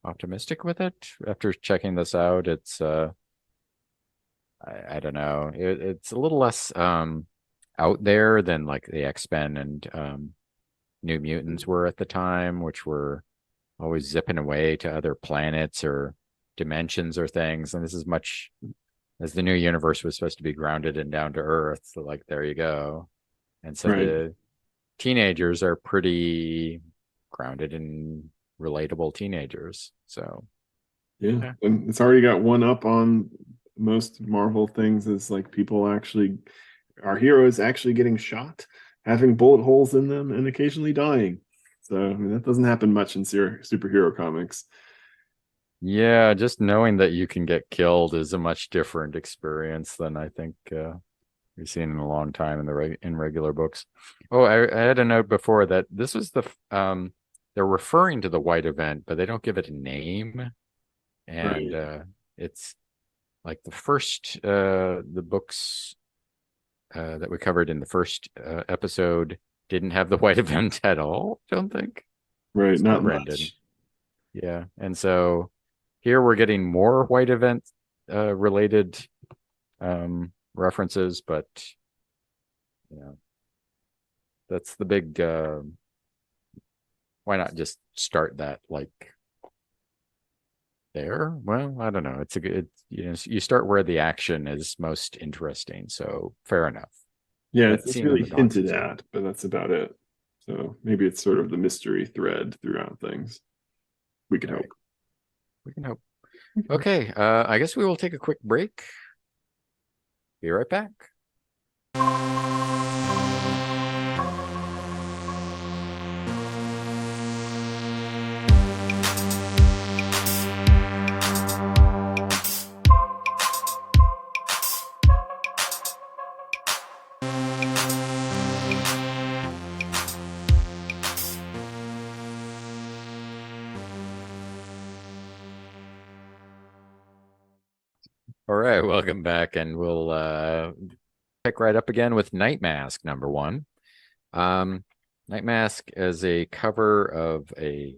optimistic with it. After checking this out, it's I don't know. It's a little less out there than like the X-Men and New Mutants were at the time, which were always zipping away to other planets or dimensions or things. And this is much as the new universe was supposed to be grounded and down to earth. So like there you go. And so Right. the teenagers are pretty grounded and relatable teenagers. So Yeah. yeah. And it's already got one up on most Marvel things. Is like people actually, our heroes actually getting shot, having bullet holes in them, and occasionally dying. So I mean, that doesn't happen much in superhero comics. Yeah, just knowing that you can get killed is a much different experience than I think we've seen in a long time in in regular books. Oh, I had a note before that this was they're referring to the White Event, but they don't give it a name, and Right. it's like the books that we covered in the first episode didn't have the White Event at all. Don't think Right. Not Stormbrand didn't. much. Yeah, and so here we're getting more White Event related references, but you know that's the big. Why not just start that like there? Well, I don't know. It's a good. You start where the action is most interesting. So fair enough. Yeah, That it's scene in really the docks hinted is good. at, but that's about it. So maybe it's sort of the mystery thread throughout things. We could All right, hope. we can hope. Okay, I guess we will take a quick break. Be right back. All right, welcome back, and we'll pick right up again with Nightmask #1. Nightmask is a cover of a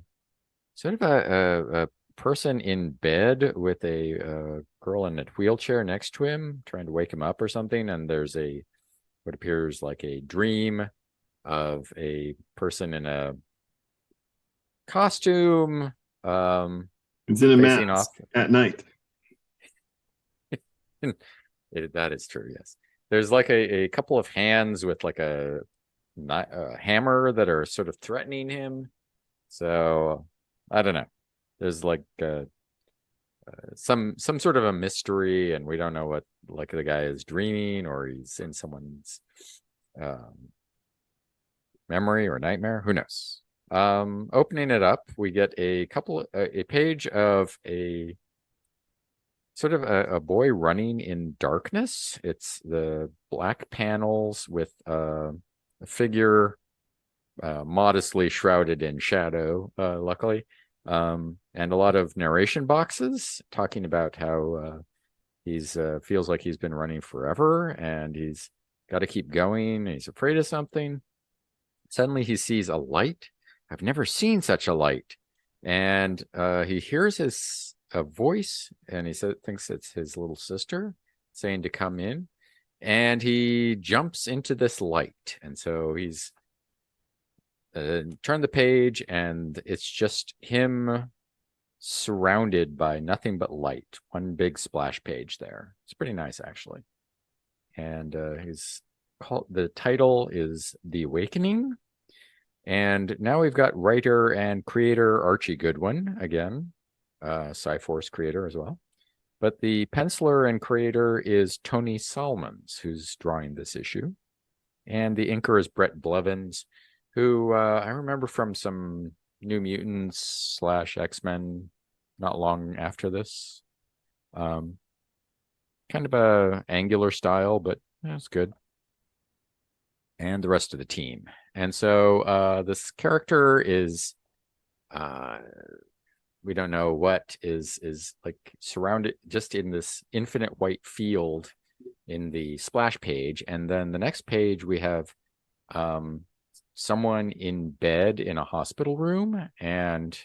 sort of a person in bed with a girl in a wheelchair next to him, trying to wake him up or something. And there's what appears like a dream of a person in a costume, It's in a facing off. mask at night. That is true. Yes, there's like a couple of hands with like a hammer that are sort of threatening him. So I don't know. There's like some sort of a mystery, and we don't know what like the guy is dreaming or he's in someone's um, memory or nightmare. Who knows? Opening it up, we get a page of a sort of a boy running in darkness. It's the black panels with a figure modestly shrouded in shadow, luckily, and a lot of narration boxes talking about how he's feels like he's been running forever and he's got to keep going. And he's afraid of something. Suddenly, he sees a light. I've never seen such a light, and he hears a voice, and thinks it's his little sister saying to come in, and he jumps into this light, and so he's turn the page, and it's just him surrounded by nothing but light. One big splash page there. It's pretty nice, actually. And he's called the title is The Awakening. And now we've got writer and creator Archie Goodwin again, Psi Force creator as well. But the penciler and creator is Tony Salmons, who's drawing this issue. And the inker is Brett Blevins, who I remember from some New Mutants / X-Men not long after this. Kind of a angular style, but it's good. and the rest of the team. And so this character is we don't know what is like surrounded just in this infinite white field in the splash page. And then the next page we have someone in bed in a hospital room, and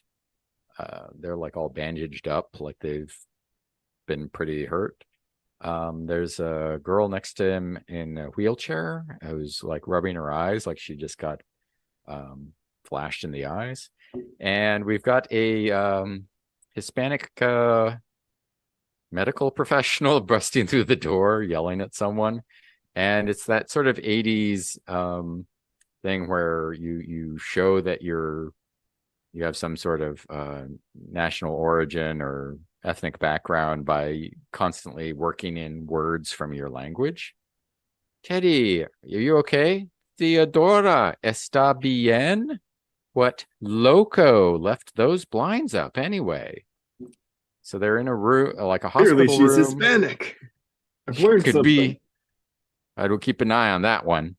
they're like all bandaged up, like they've been pretty hurt. There's a girl next to him in a wheelchair who's like rubbing her eyes, like she just got flashed in the eyes. And we've got a Hispanic medical professional busting through the door, yelling at someone. And it's that sort of 80s thing where you show that you have some sort of national origin or ethnic background by constantly working in words from your language. Teddy, are you okay? Theodora, está bien? What loco left those blinds up anyway? So they're in a room, like a Clearly, hospital she's room. Hispanic. I've She learned could something. be. I will keep an eye on that one.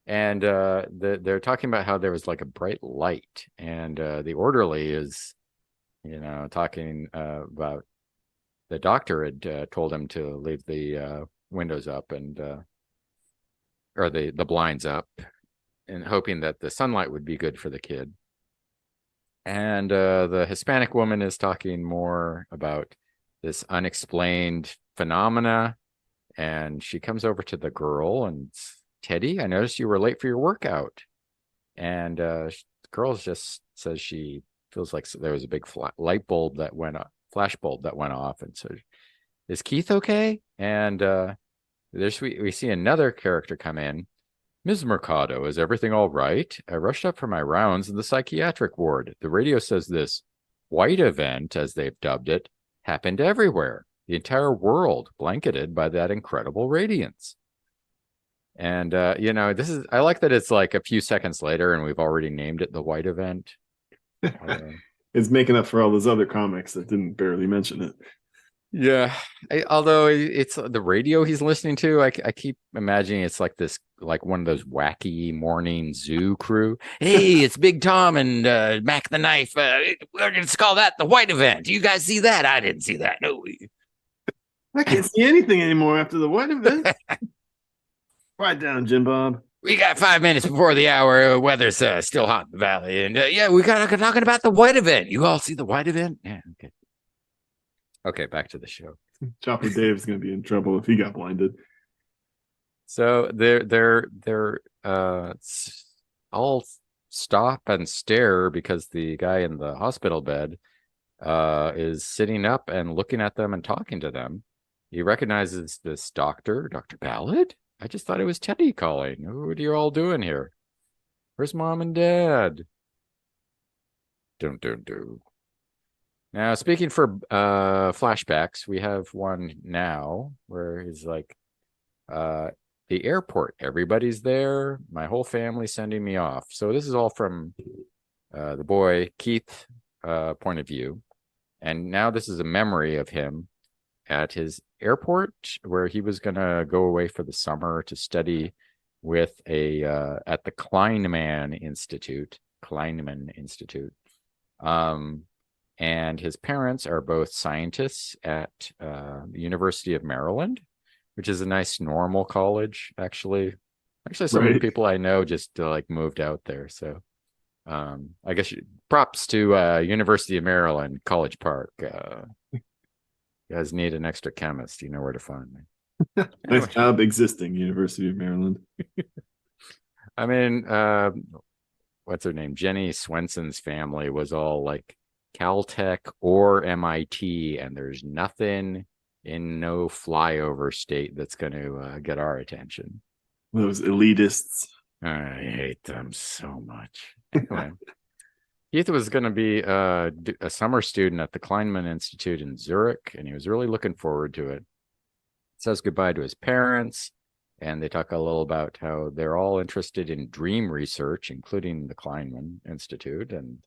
And they're talking about how there was like a bright light, and the orderly is, talking about the doctor had told him to leave the windows up and or the blinds up, and hoping that the sunlight would be good for the kid. And the Hispanic woman is talking more about this unexplained phenomena, and she comes over to the girl and, Teddy, I noticed you were late for your workout. And the girl just says she feels like there was a big light bulb that went up, flash bulb that went off. And so, is Keith okay? And we see another character come in. Ms. Mercado, is everything all right? I rushed up for my rounds in the psychiatric ward. The radio says this white event, as they've dubbed it, happened everywhere. The entire world blanketed by that incredible radiance. And I like that it's like a few seconds later and we've already named it the white event. It's making up for all those other comics that didn't barely mention it. Yeah, although it's the radio he's listening to, I keep imagining it's like this, like one of those wacky morning zoo crew. Hey, it's Big Tom and Mac the Knife. We're going to call that the white event. Do you guys see that? I didn't see that. No. I can't see anything anymore after the white event. Quiet down, Jim Bob. We got 5 minutes before the hour. Weather's still hot in the valley. And we got talking about the white event. You all see the white event? Yeah, okay. Okay, back to the show. Chopper Dave's going to be in trouble if he got blinded. So they're all stop and stare because the guy in the hospital bed is sitting up and looking at them and talking to them. He recognizes this doctor, Dr. Ballard. I just thought it was Teddy calling. What are you all doing here? Where's mom and dad? Don't. Now, speaking for flashbacks, we have one now where he's like, the airport, everybody's there. My whole family sending me off. So this is all from the boy Keith point of view. And now this is a memory of him at his airport where he was going to go away for the summer to study with at the Kleinman Institute. And his parents are both scientists at the University of Maryland, which is a nice normal college, actually. Some of the people I know just like moved out there. So I guess props to University of Maryland, College Park. You guys need an extra chemist, you know where to find me. Nice job existing, University of Maryland. I mean, what's her name? Jenny Swenson's family was all like Caltech or MIT, and there's nothing in no flyover state that's going to get our attention. Those elitists. I hate them so much. Anyway, Keith was going to be a summer student at the Kleinman Institute in Zurich, and he was really looking forward to it. Says goodbye to his parents, and they talk a little about how they're all interested in dream research, including the Kleinman Institute, and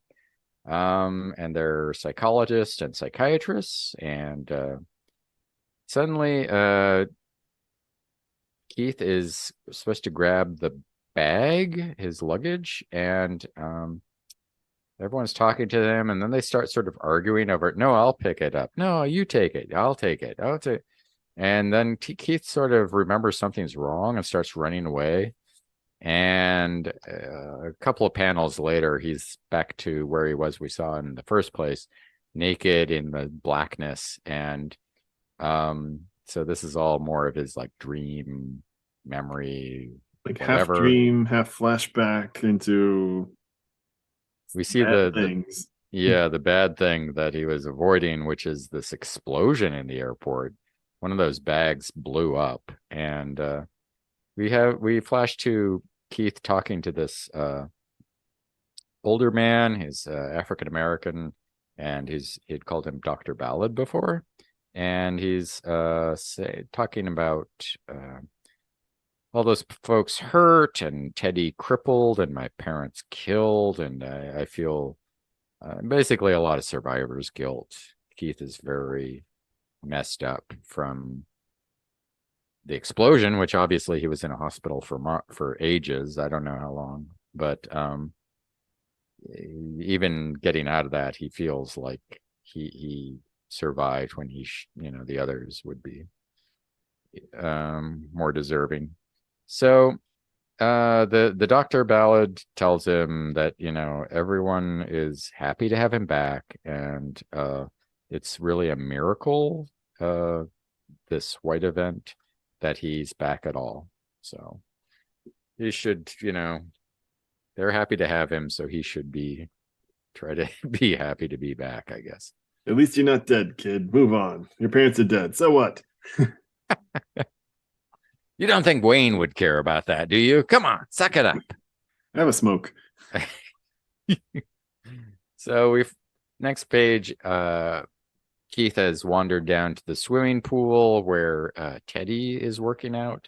they're psychologists and psychiatrists. And suddenly, Keith is supposed to grab the bag, his luggage, and everyone's talking to them, and then they start sort of arguing over it. No, I'll pick it up. No, you take it. I'll take it. I'll take. And then Keith sort of remembers something's wrong and starts running away. And a couple of panels later, he's back to where he was, we saw in the first place, naked in the blackness. And so this is all more of his like dream memory, Like half whatever. dream, half flashback into We see bad things. the bad thing that he was avoiding, which is this explosion in the airport. One of those bags blew up, and we flash to Keith talking to this older man. He's African American, and he'd called him Dr. Ballad before, and he's talking about all those folks hurt and Teddy crippled and my parents killed, and I feel basically a lot of survivor's guilt. Keith is very messed up from the explosion, which obviously he was in a hospital for ages. I don't know how long, but even getting out of that, he feels like he survived when the others would be more deserving. So the Dr. Ballad tells him that everyone is happy to have him back, and it's really a miracle, this white event, that he's back at all. So he should, they're happy to have him, so he should try to be happy to be back, I guess. At least you're not dead, kid. Move on. Your parents are dead. So what? You don't think Wayne would care about that, do you? Come on, suck it up. Have a smoke. So next page, Keith has wandered down to the swimming pool where Teddy is working out,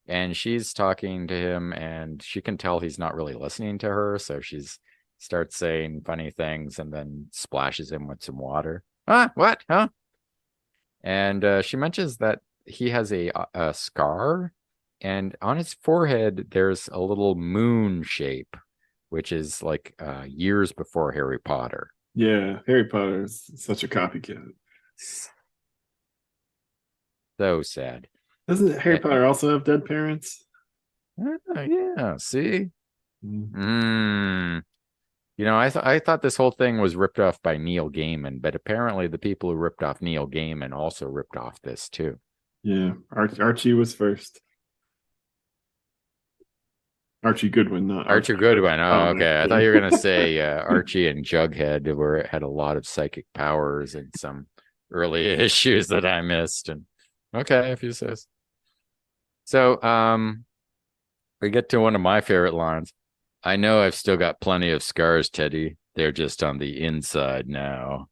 and she's talking to him, and she can tell he's not really listening to her, so she's starts saying funny things and then splashes him with some water. What? Huh? And she mentions that he has a scar, and on his forehead there's a little moon shape, which is like years before Harry Potter. Yeah, Harry Potter is such a copycat. So sad. Doesn't Harry Potter also have dead parents? Yeah, see? Mm. I thought this whole thing was ripped off by Neil Gaiman, but apparently the people who ripped off Neil Gaiman also ripped off this too. Yeah, Archie was first. Archie Goodwin, not Archie Goodwin. Oh, okay. I thought you were gonna say Archie and Jughead had a lot of psychic powers in some early issues that I missed. And okay, if you say so. We get to one of my favorite lines. I know I've still got plenty of scars, Teddy. They're just on the inside now.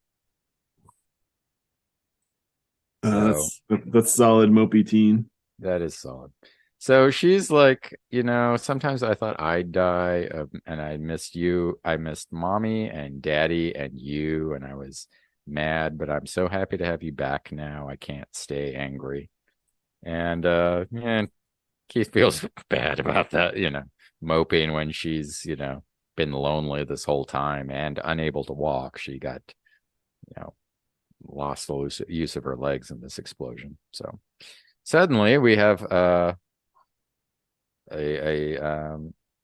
That's solid, mopey teen. That is solid. So she's like, sometimes I thought I'd die, and I missed you. I missed mommy and daddy and you, and I was mad, but I'm so happy to have you back now. I can't stay angry. And Keith feels bad about that, moping when she's, been lonely this whole time and unable to walk. She got, lost the use of her legs in this explosion. So suddenly we have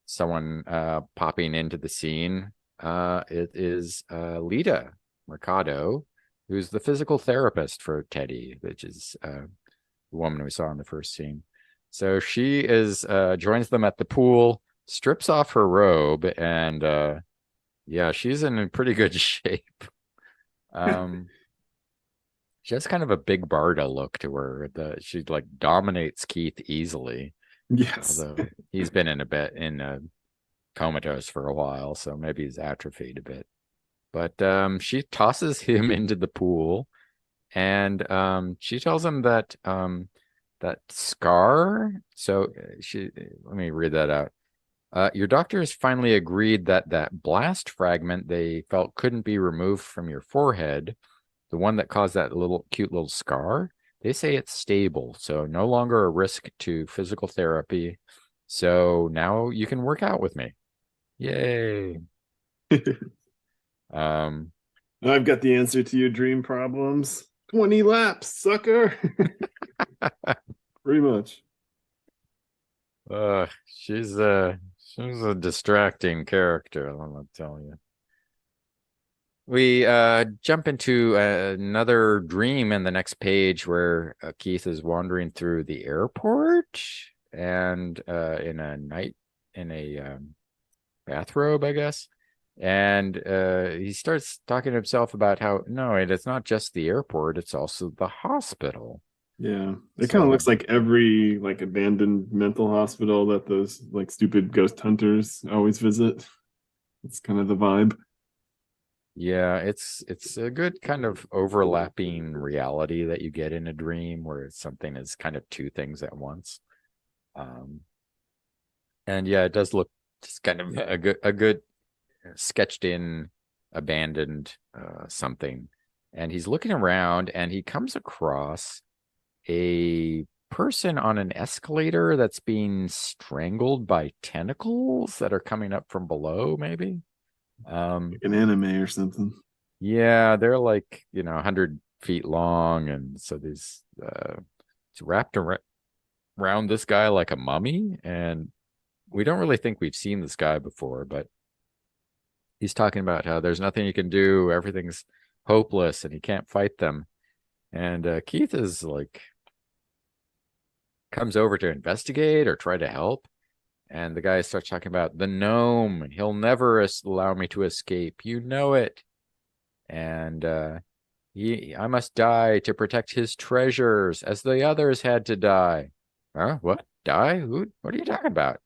someone popping into the scene. It is Lita Mercado, who's the physical therapist for Teddy, which is the woman we saw in the first scene. So she joins them at the pool, strips off her robe, and she's in pretty good shape. She has kind of a big Barda look to her. She like dominates Keith easily. Yes. Although he's been in comatose for a while, so maybe he's atrophied a bit. But she tosses him into the pool, and she tells him that that scar. So let me read that out. Your doctor has finally agreed that blast fragment they felt couldn't be removed from your forehead, the one that caused that cute little scar, they say it's stable, so no longer a risk to physical therapy. So now you can work out with me. Yay. Um, I've got the answer to your dream problems. 20 laps, sucker. Pretty much. she's a distracting character, let me tell you. We jump into another dream in the next page where Keith is wandering through the airport and in a bathrobe, I guess. And he starts talking to himself about how no, it's not just the airport, it's also the hospital. Yeah. It kind of So looks like every like abandoned mental hospital that those like stupid ghost hunters always visit. It's kind of the vibe. yeah, it's a good kind of overlapping reality that you get in a dream where something is kind of two things at once. Um, and yeah, it does look just kind of a good sketched in abandoned something. And he's looking around and he comes across a person on an escalator that's being strangled by tentacles that are coming up from below, maybe. Like an anime or something. Yeah, they're like, 100 feet long. And so it's wrapped around this guy like a mummy. And we don't really think we've seen this guy before, but he's talking about how there's nothing you can do. Everything's hopeless and he can't fight them. And Keith is like, comes over to investigate or try to help. And the guy starts talking about the gnome. He'll never allow me to escape. You know it. And I must die to protect his treasures as the others had to die. Huh? What? Die? Who? What are you talking about?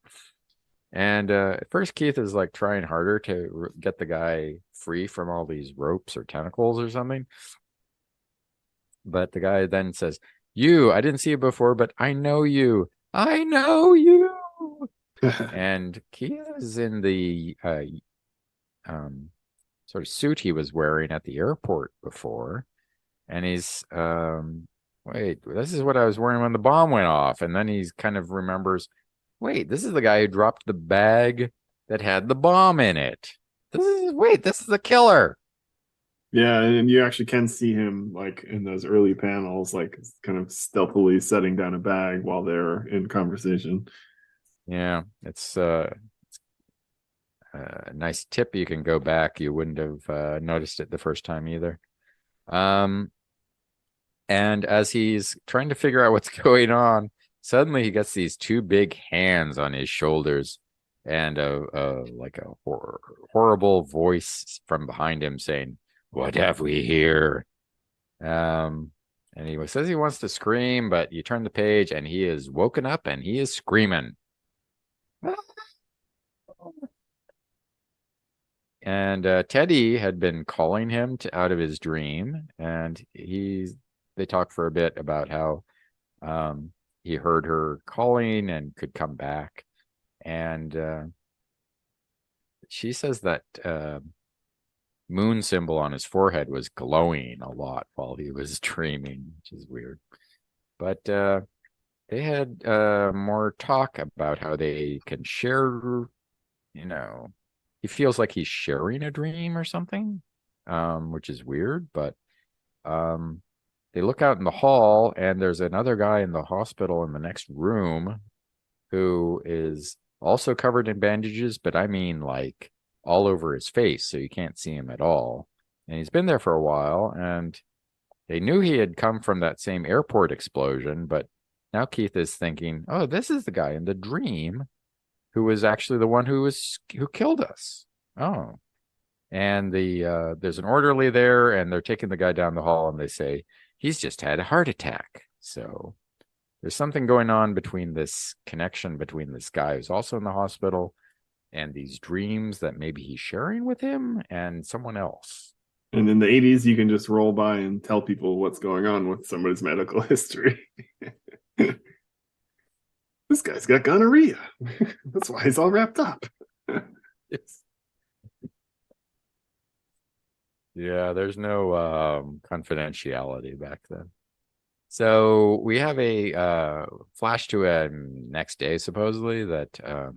And at first, Keith is like trying harder to get the guy free from all these ropes or tentacles or something. But the guy then says, I didn't see you before, but I know you. I know you. And Keith is in the um, sort of suit he was wearing at the airport before. And he's, wait, this is what I was wearing when the bomb went off. And then he kind of remembers, wait, this is the guy who dropped the bag that had the bomb in it. This is the killer. Yeah, and you actually can see him like in those early panels, like kind of stealthily setting down a bag while they're in conversation. Yeah, it's a nice tip. You can go back. You wouldn't have noticed it the first time either. Um, and as he's trying to figure out what's going on, suddenly he gets these two big hands on his shoulders and like a horrible voice from behind him saying, "What have we here?" Um, and he says he wants to scream, but you turn the page and he is woken up and he is screaming. And Teddy had been calling him out of his dream, and they talked for a bit about how he heard her calling and could come back. And she says that moon symbol on his forehead was glowing a lot while he was dreaming, which is weird. But they had more talk about how they can share, you know, he feels like he's sharing a dream or something, which is weird. But um, they look out in the hall, and there's another guy in the hospital in the next room who is also covered in bandages, but I mean like all over his face, so you can't see him at all. And he's been there for a while, and they knew he had come from that same airport explosion, but now Keith is thinking, oh, this is the guy in the dream who was actually the one who killed us. Oh. And there's an orderly there, and they're taking the guy down the hall, and they say he's just had a heart attack. So there's something going on between this connection between this guy who's also in the hospital and these dreams that maybe he's sharing with him and someone else. And in the 80s, you can just roll by and tell people what's going on with somebody's medical history. This guy's got gonorrhea. That's why he's all wrapped up. It's, yeah, there's no confidentiality back then. So we have a flash to a next day, supposedly, that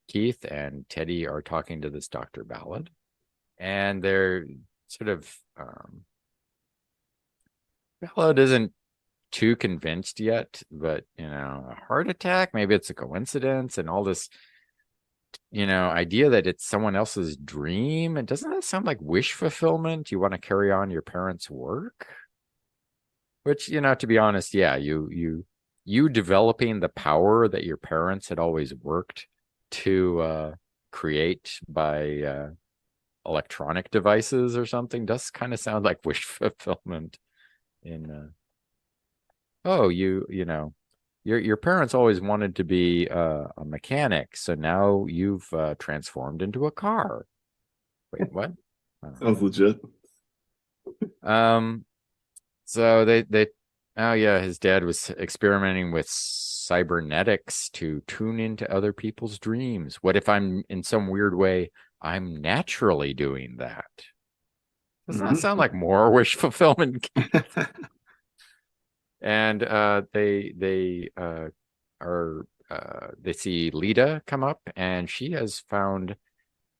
Keith and Teddy are talking to this Dr. Ballard, and they're sort of Ballard isn't too convinced yet, but a heart attack, maybe it's a coincidence, and all this, idea that it's someone else's dream. And doesn't that sound like wish fulfillment? You want to carry on your parents' work? Which, to be honest, yeah, you developing the power that your parents had always worked to create by electronic devices or something does kind of sound like wish fulfillment. In oh, your parents always wanted to be a mechanic, so now you've transformed into a car. Wait, what? Sounds legit. Um, So they oh yeah, his dad was experimenting with cybernetics to tune into other people's dreams. What if I'm in some weird way, I'm naturally doing that? Doesn't that sound like more wish fulfillment? And they see Lita come up, and she has found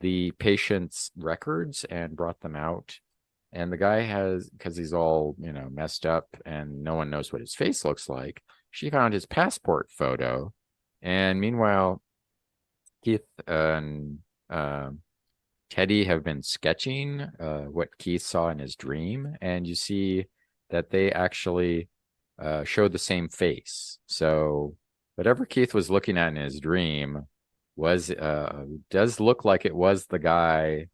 the patient's records and brought them out. And the guy has, because he's all, messed up and no one knows what his face looks like, she found his passport photo. And meanwhile, Keith and Teddy have been sketching what Keith saw in his dream. And you see that they actually show the same face. So whatever Keith was looking at in his dream was does look like it was the guy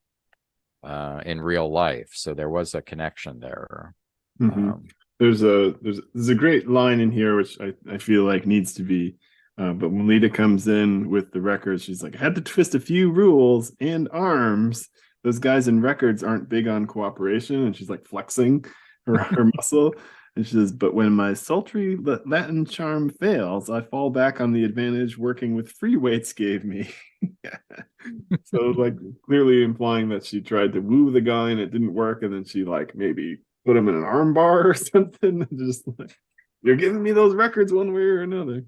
in real life. So there was a connection there. Mm-hmm. There's a great line in here which I feel like needs to be but when Lita comes in with the records, she's like, I had to twist a few rules and arms. Those guys in records aren't big on cooperation. And she's like flexing her muscle. And she says, but when my sultry Latin charm fails, I fall back on the advantage working with free weights gave me. So like clearly implying that she tried to woo the guy and it didn't work. And then she like maybe put him in an arm bar or something. Just like, you're giving me those records one way or another.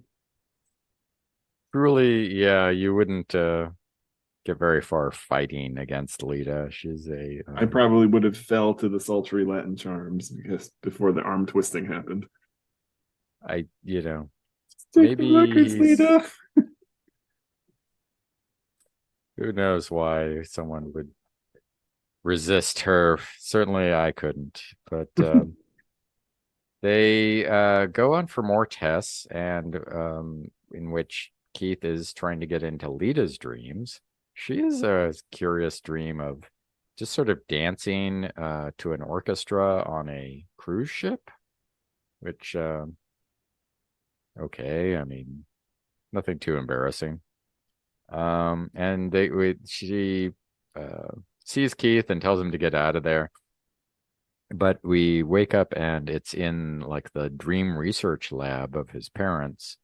Truly, yeah, you wouldn't get very far fighting against Lita. She's a I probably would have fell to the sultry Latin charms because before the arm twisting happened. Maybe the records, Lita. Who knows why someone would resist her. Certainly I couldn't. But they go on for more tests, and in which Keith is trying to get into Lita's dreams. She has a curious dream of just sort of dancing to an orchestra on a cruise ship, which, okay, I mean, nothing too embarrassing. And she sees Keith and tells him to get out of there. But we wake up and it's in like the dream research lab of his parents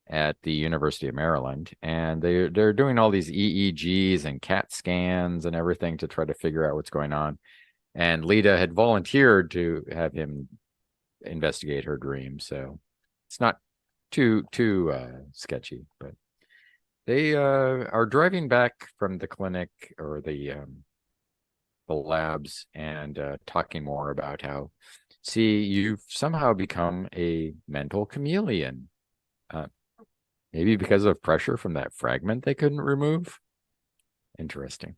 at the University of Maryland, and they're doing all these EEGs and CAT scans and everything to try to figure out what's going on. And Lita had volunteered to have him investigate her dream, so it's not too sketchy. But they are driving back from the clinic or the labs and talking more about how, see, you've somehow become a mental chameleon. Maybe because of pressure from that fragment they couldn't remove. Interesting.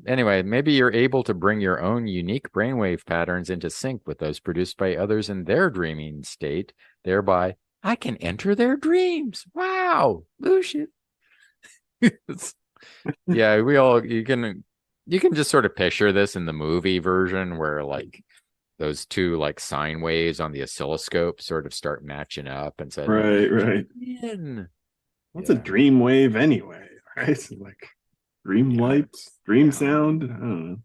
Anyway, maybe you're able to bring your own unique brainwave patterns into sync with those produced by others in their dreaming state. Thereby, I can enter their dreams. Wow, Lucian. Yeah, you can just sort of picture this in the movie version where like those two like sine waves on the oscilloscope sort of start matching up and said, right. What's a dream wave anyway? Right? Like dream light, dream sound. I don't know.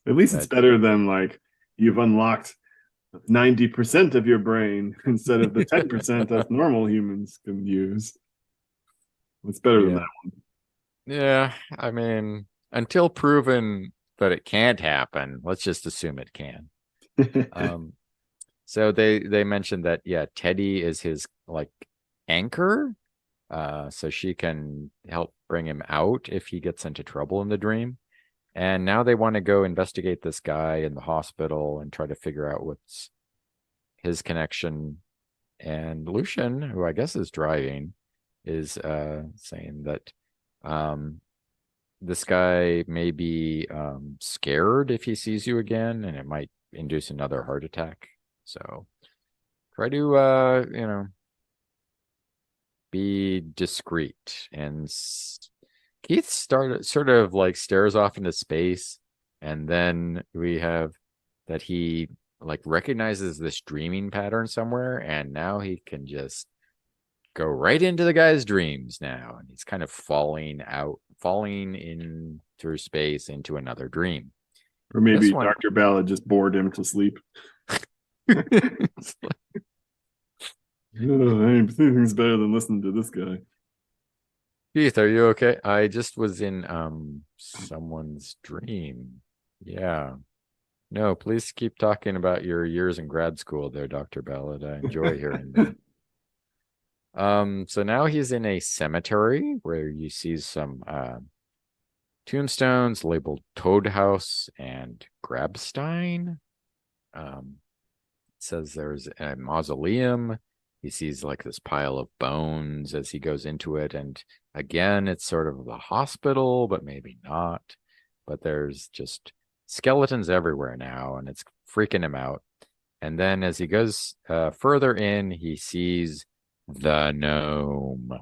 At least it's better than like you've unlocked 90% of your brain instead of the 10% that normal humans can use. It's better than that one. Yeah, I mean, until proven that it can't happen, let's just assume it can. So they mentioned that yeah, Teddy is his like anchor, so she can help bring him out if he gets into trouble in the dream. And now they want to go investigate this guy in the hospital and try to figure out what's his connection. And Lucian, who I guess is driving, is saying that um, this guy may be scared if he sees you again, and it might induce another heart attack. So try to be discreet. And Keith started sort of like stares off into space, and then we have that he like recognizes this dreaming pattern somewhere, and now he can just go right into the guy's dreams now, and he's kind of falling in through space into another dream. Or This maybe one, Dr. Ballad just bored him to sleep. Oh, anything's better than listening to this guy. Keith, are you okay? I just was in someone's dream. Yeah. No, please keep talking about your years in grad school there, Dr. Ballard. I enjoy hearing that. So now he's in a cemetery where you see some tombstones labeled Toad House and Grabstein. It says there's a mausoleum. He sees like this pile of bones as he goes into it, and again, it's sort of the hospital, but maybe not. But there's just skeletons everywhere now, and it's freaking him out. And then as he goes further in, he sees the gnome.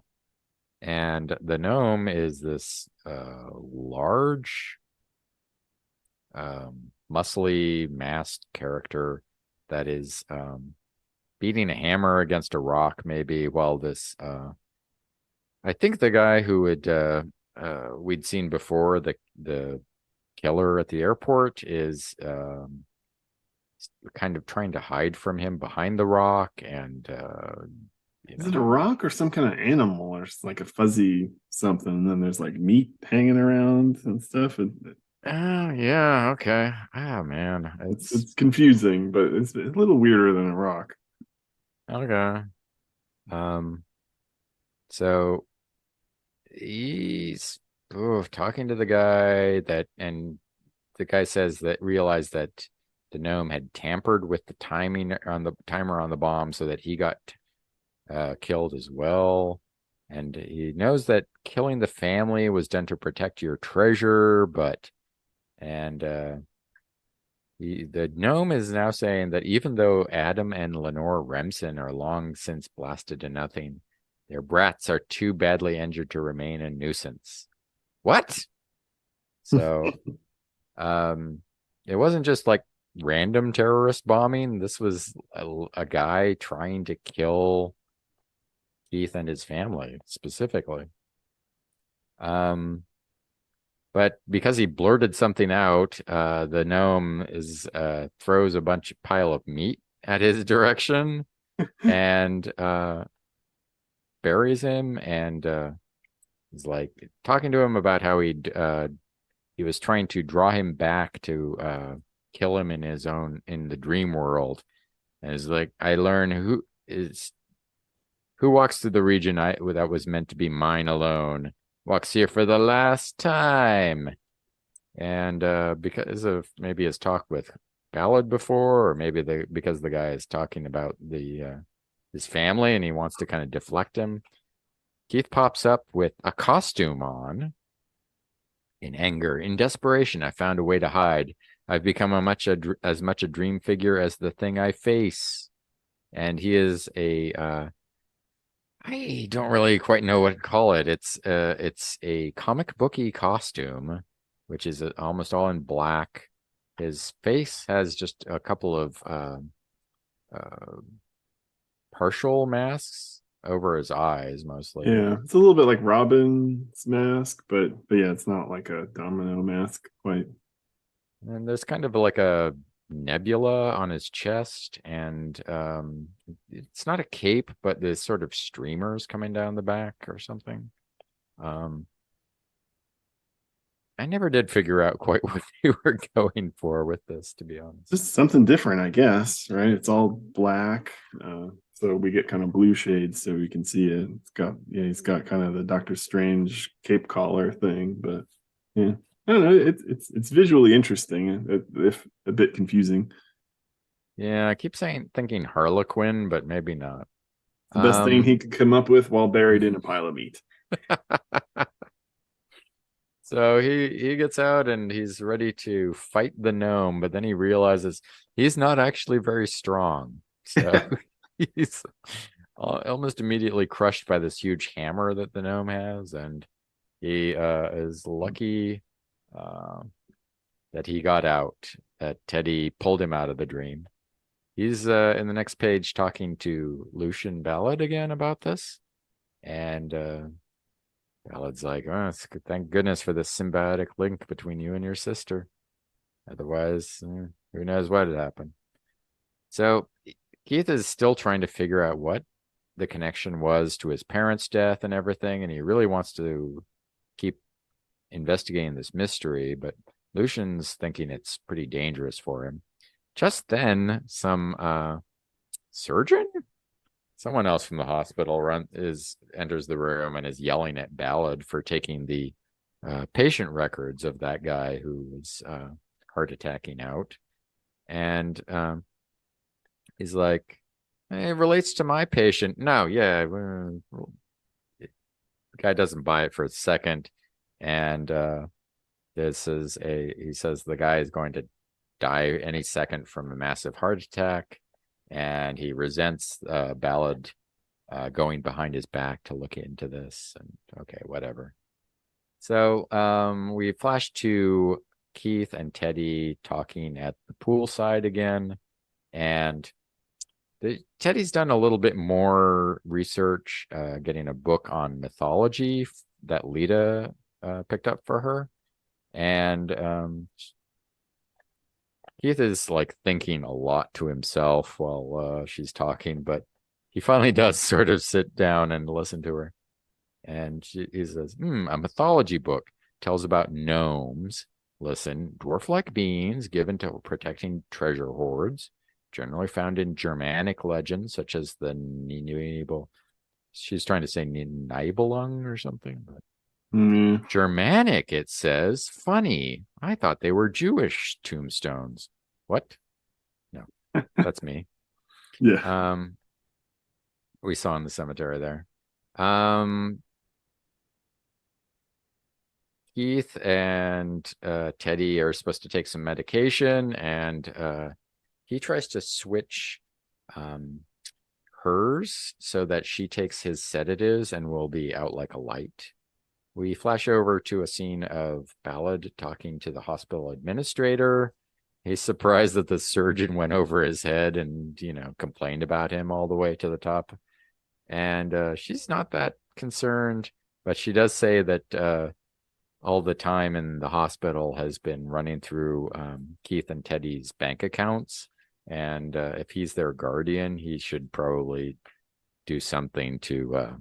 And the gnome is this large, muscly, masked character that is beating a hammer against a rock, maybe, while this I think the guy who had we'd seen before, the killer at the airport, is kind of trying to hide from him behind the rock, and Is it a rock or some kind of animal or like a fuzzy something? And then there's like meat hanging around and stuff. yeah, okay. Ah, man, It's confusing, but it's a little weirder than a rock. okay. Um, so he's talking to the guy and the guy says that realized that the gnome had tampered with the timing on the timer on the bomb so that he got killed as well. And he knows that killing the family was done to protect your treasure, but and the gnome is now saying that even though Adam and Lenore Remsen are long since blasted to nothing, their brats are too badly injured to remain a nuisance. What? So, it wasn't just like random terrorist bombing. This was a guy trying to kill Keith and his family specifically. Um, but because he blurted something out, the gnome is throws a bunch of pile of meat at his direction and buries him, and is like talking to him about how he was trying to draw him back to kill him in the dream world, and is like, I learn who walks through the region that was meant to be mine alone walks here for the last time. And because of maybe his talk with Ballard before, or maybe because the guy is talking about his family and he wants to kind of deflect him, Keith pops up with a costume on. In anger, in desperation, I found a way to hide. I've become as much a dream figure as the thing I face. And he is I don't really quite know what to call it. It's a comic booky costume, which is almost all in black. His face has just a couple of uh, partial masks over his eyes, mostly. Yeah, it's a little bit like Robin's mask, but yeah, it's not like a domino mask quite. And there's kind of like a nebula on his chest, and it's not a cape, but there's sort of streamers coming down the back or something. Um, I never did figure out quite what they were going for with this, to be honest. Just something different, I guess, right? It's all black. So we get kind of blue shades so we can see it. It's got, yeah, he's got kind of the Doctor Strange cape collar thing, but yeah, I don't know. It's visually interesting, if a bit confusing. Yeah, I keep thinking Harlequin, but maybe not. The best thing he could come up with while buried in a pile of meat. So he gets out and he's ready to fight the gnome, but then he realizes he's not actually very strong. So he's almost immediately crushed by this huge hammer that the gnome has, and he is lucky that he got out, that Teddy pulled him out of the dream. He's in the next page talking to Lucian Ballad again about this, and Ballad's like, oh, thank goodness for this symbiotic link between you and your sister. Otherwise, who knows what had happened. So Keith is still trying to figure out what the connection was to his parents' death and everything, and he really wants to keep investigating this mystery, but Lucian's thinking it's pretty dangerous for him. Just then, some surgeon, someone else from the hospital enters the room and is yelling at Ballad for taking the patient records of that guy who was heart attacking out, and he's like, hey, it relates to my patient. No, yeah, the guy doesn't buy it for a second, and he says the guy is going to die any second from a massive heart attack, and he resents Ballad going behind his back to look into this. And okay, whatever. So we flash to Keith and Teddy talking at the poolside again, and Teddy's done a little bit more research, getting a book on mythology that Lita picked up for her, and Keith is like thinking a lot to himself while she's talking, but he finally does sort of sit down and listen to her. And he says, a mythology book tells about gnomes. Listen, dwarf-like beings given to protecting treasure hoards, generally found in Germanic legends such as the Nibel. She's trying to say Nibelung or something. But Germanic, it says. Funny. I thought they were Jewish tombstones. What? No, that's me. Yeah. We saw in the cemetery there. Keith and Teddy are supposed to take some medication, and he tries to switch hers so that she takes his sedatives and will be out like a light. We flash over to a scene of Ballad talking to the hospital administrator. He's surprised that the surgeon went over his head and, complained about him all the way to the top. And she's not that concerned, but she does say that all the time in the hospital has been running through Keith and Teddy's bank accounts. And if he's their guardian, he should probably do something to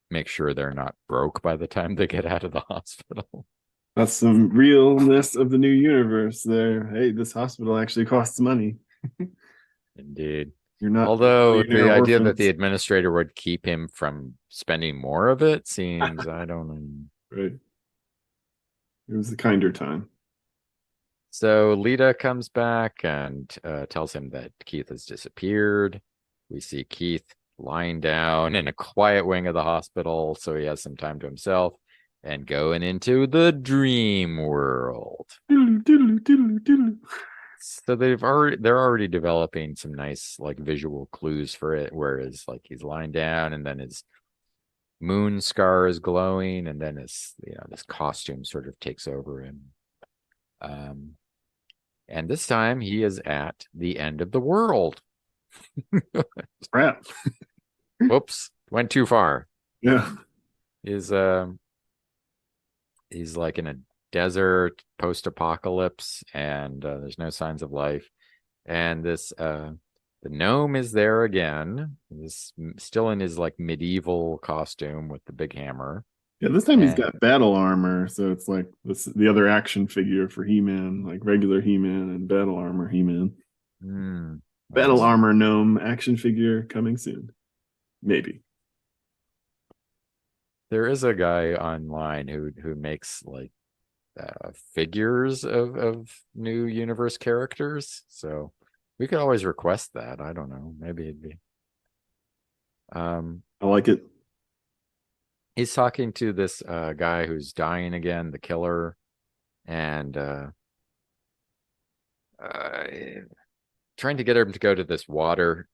make sure they're not broke by the time they get out of the hospital. That's some realness of the new universe there. Hey, this hospital actually costs money. Indeed. You're not. Although the idea that the administrator would keep him from spending more of it seems, I don't know. Right. It was a kinder time. So Lita comes back and tells him that Keith has disappeared. We see Keith lying down in a quiet wing of the hospital, so he has some time to himself, and going into the dream world. So they're already developing some nice like visual clues for it, whereas like he's lying down and then his moon scar is glowing, and then his this costume sort of takes over him. And this time he is at the end of the world. Crap. Whoops, went too far. Yeah. He's like in a desert post-apocalypse, and there's no signs of life. And this the gnome is there again. He's still in his like medieval costume with the big hammer. Yeah, this time he's And got battle armor, so it's like the other action figure for He-Man, like regular He-Man and battle armor He-Man. Battle nice. armor gnome action figure coming soon. Maybe. There is a guy online who makes like figures of new universe characters. So we could always request that. I don't know. Maybe it'd be. Um, I like it. he's talking to this guy who's dying again, the killer, and uh, trying to get him to go to this water,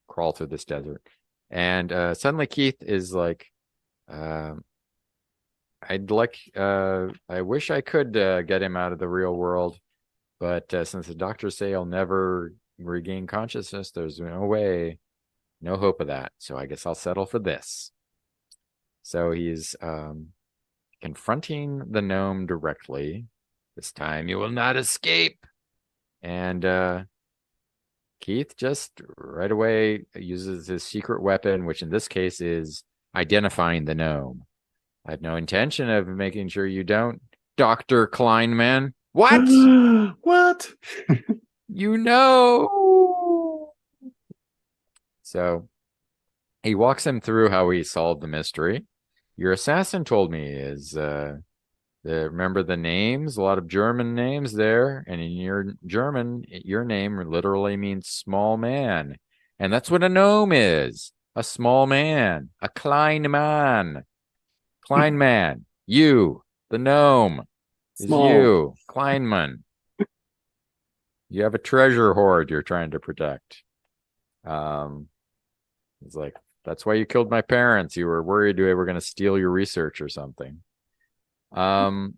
crawl through this desert. And suddenly Keith is like, um, I wish I could get him out of the real world, but since the doctors say he'll never regain consciousness, there's no way, no hope of that. So I guess I'll settle for this. So he's confronting the gnome directly. This time you will not escape. And Keith just right away uses his secret weapon, which in this case is identifying the gnome. I had no intention of making sure you don't, Dr. Kleinman. What? What? You know. So he walks him through how he solved the mystery. Your assassin told me is remember the names, a lot of German names there, and in your German, your name literally means small man, and that's what a gnome is, a small man, a klein man, klein man. You, the gnome, is Small. you, Kleinman. You have a treasure hoard you're trying to protect. Um, it's like that's why you killed my parents. You were worried they were going to steal your research or something. Um,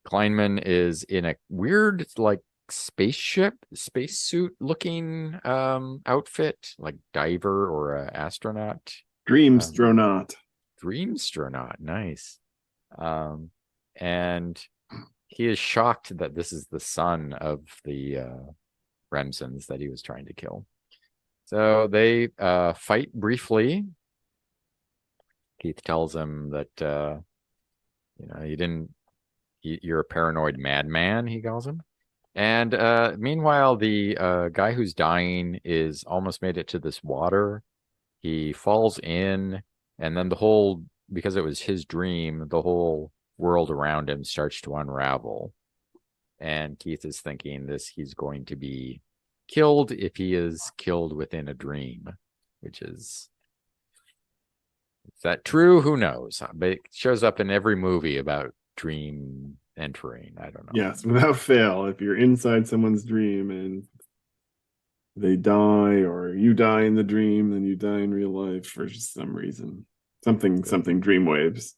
Kleinman is in a weird, like spaceship, spacesuit looking outfit, like diver or a astronaut. Um, Dreamstronaut. Dreamstronaut, nice. Um, and he is shocked that this is the son of the Remsons that he was trying to kill. So they fight briefly. Keith tells him that you didn't. You're a paranoid madman. He calls him. And meanwhile, the guy who's dying is almost made it to this water. He falls in, and then because it was his dream, the whole world around him starts to unravel. And Keith is thinking he's going to be killed if he is killed within a dream, which is that true? Who knows? But it shows up in every movie about dream entering. I don't know. Yes, without fail. If you're inside someone's dream and they die or you die in the dream, then you die in real life for some reason. Something dream waves.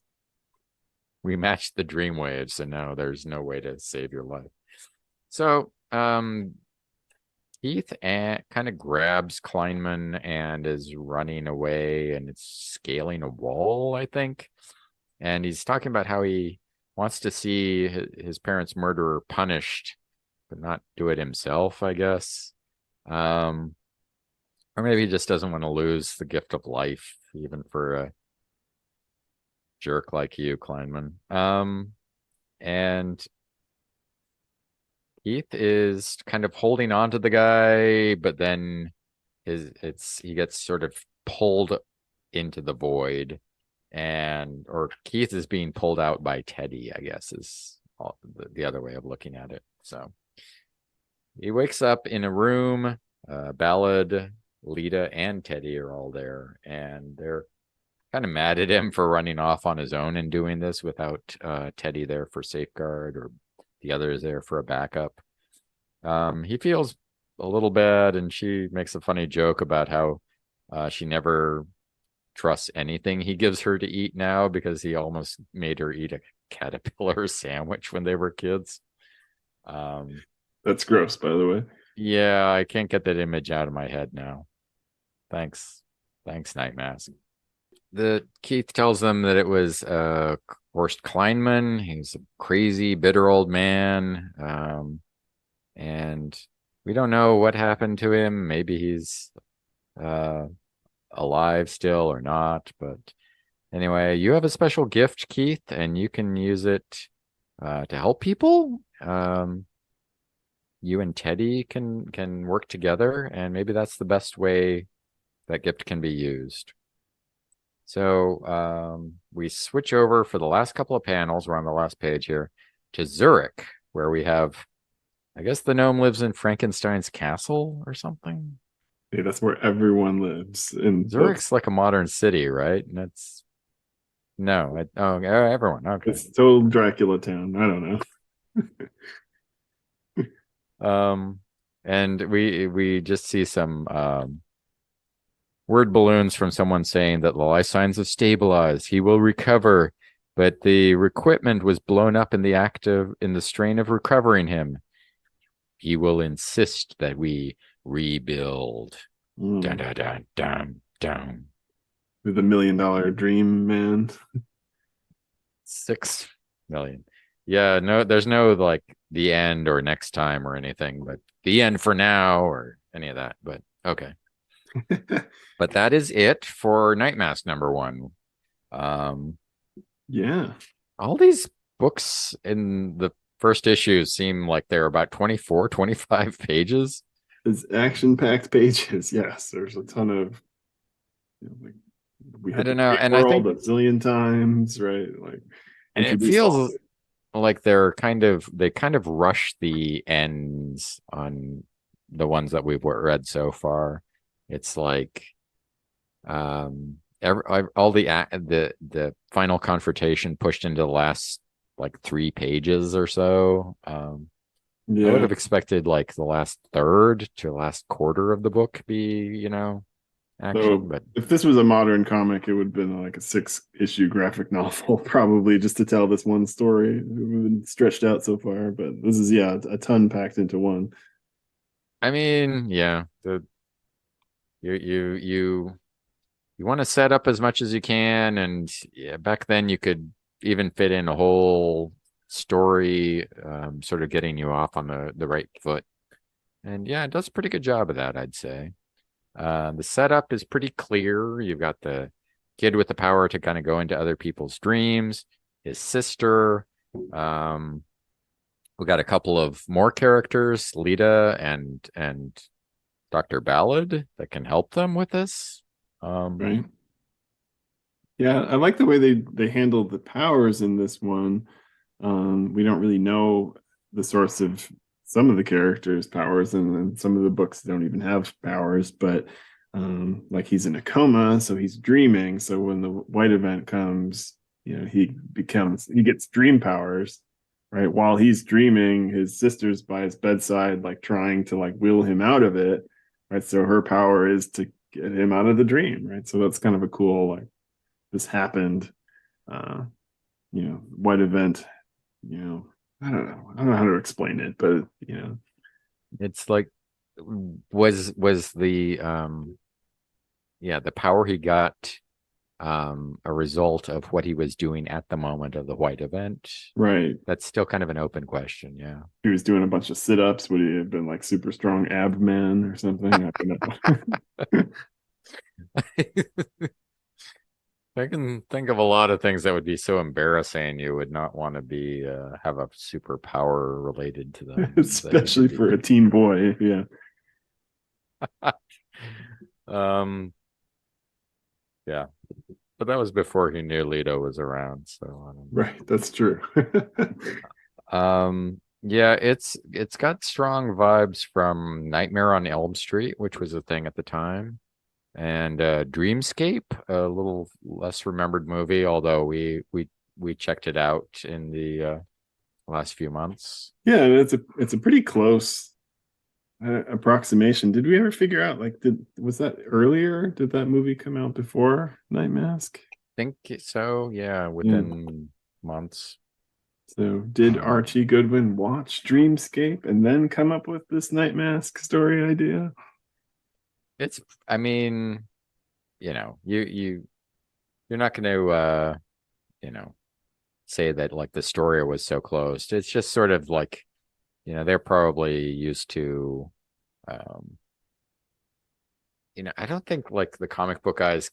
We matched the dream waves, so no, there's no way to save your life. So Heath kind of grabs Kleinman and is running away, and it's scaling a wall, I think. And he's talking about how he wants to see his parents' murderer punished, but not do it himself, I guess. Or maybe he just doesn't want to lose the gift of life, even for a jerk like you, Kleinman. And Heath is kind of holding on to the guy, but then he gets sort of pulled into the void, or Keith is being pulled out by Teddy, I guess is the other way of looking at it. So he wakes up in a room. Ballad, Lita, and Teddy are all there, and they're kind of mad at him for running off on his own and doing this without Teddy there for safeguard or the others there for a backup. He feels a little bad, and she makes a funny joke about how she never trusts anything he gives her to eat now because he almost made her eat a caterpillar sandwich when they were kids. That's gross, by the way. Yeah, I can't get that image out of my head now. Thanks, Nightmask. The Keith tells them that it was Horst Kleinman. He's a crazy, bitter old man, and we don't know what happened to him. Maybe he's alive still or not, but Anyway, you have a special gift, Keith, and you can use it to help people. You and Teddy can work together, and maybe that's the best way that gift can be used. So we switch over for the last couple of panels. We're on the last page here to Zurich, where we have, I guess the gnome lives in Frankenstein's castle or something. Yeah, that's where everyone lives in books. Zurich's like a modern city, right? And it's no, everyone. Okay. It's total Dracula town. I don't know. And we just see some word balloons from someone saying that the life signs have stabilized. He will recover, but the equipment was blown up in the strain of recovering him. He will insist that we rebuild. Dun dun dun dun dun. With $1 million dream man. 6 million. Yeah, no, there's no like the end or next time or anything, but the end for now or any of that. But okay. But that is it for Nightmask #1. Yeah. All these books in the first issue seem like they're about 24, 25 pages. It's action-packed pages. Yes, there's a ton of, like, we I hit don't the know, dream and I world think, a zillion times, right? Like, and it introduce all feels like they kind of rush the ends on the ones that we've read so far. It's like all the final confrontation pushed into the last like 3 pages or so. I would Yeah. have expected like the last third to last quarter of the book be, action, So but if this was a modern comic, it would have been like a 6-issue graphic novel, probably just to tell this one story. It would have been stretched out so far, but this is, yeah, a ton packed into one. I mean, yeah, you want to set up as much as you can, and yeah, back then you could even fit in a whole story, sort of getting you off on the right foot. And yeah, it does a pretty good job of that, I'd say. The setup is pretty clear. You've got the kid with the power to kind of go into other people's dreams, his sister. We got a couple of more characters, Lita and Dr. Ballad, that can help them with this. Right. Yeah, I like the way they handled the powers in this one. We don't really know the source of some of the characters' powers, and some of the books don't even have powers, but like he's in a coma, so he's dreaming. So when the white event comes, he gets dream powers, right? While he's dreaming, his sister's by his bedside, like trying to like will him out of it, right? So her power is to get him out of the dream, right? So that's kind of a cool, like, this happened, uh white event, I don't know how to explain it, but It's like was the the power he got a result of what he was doing at the moment of the white event? right, That's still kind of an open question, yeah. he was doing a bunch of sit-ups. Would he have been like super strong ab man or something? I don't know. I can think of a lot of things that would be so embarrassing you would not want to be have a superpower related to them that you Especially would be. for a teen boy. Yeah. um yeah, but that was before he knew Leto was around, so I don't Right, that's true. know. Yeah, it's got strong vibes from Nightmare on Elm Street, which was a thing at the time, and Dreamscape, a little less remembered movie, although we checked it out in the last few months. Yeah, and it's a pretty close approximation. Did we ever figure out, like, was that earlier? Did that movie come out before Nightmask? Think so, yeah, Yeah. within months. So did Archie Goodwin watch Dreamscape and then come up with this Nightmask story idea? It's, I mean, you're not going to you know say that like the story was so close. It's just sort of like, they're probably used to um I don't think like the comic book guys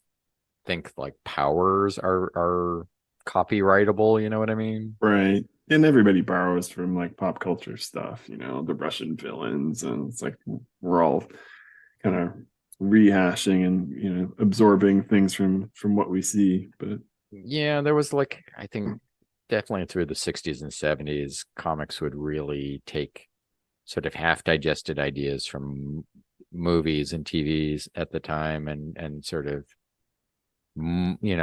think like powers are copyrightable, you know what I mean? Right. And everybody borrows from like pop culture stuff, the Russian villains, and it's like we're all kind of rehashing and absorbing things from what we see. But Yeah, there was like I think definitely through the 60s and 70s, comics would really take sort of half digested ideas from movies and TVs at the time and sort of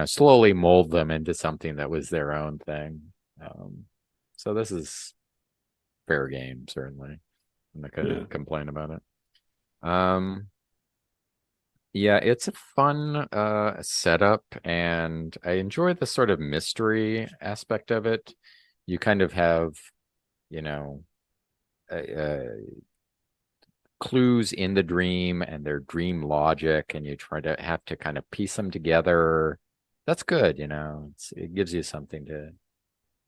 slowly mold them into something that was their own thing. Um, so this is fair game, certainly. I'm not going yeah, to complain about it. Um, yeah, it's a fun setup, and I enjoy the sort of mystery aspect of it. You kind of have, you know, uh, clues in the dream and their dream logic, and you try to have to kind of piece them together. That's good, it gives you something to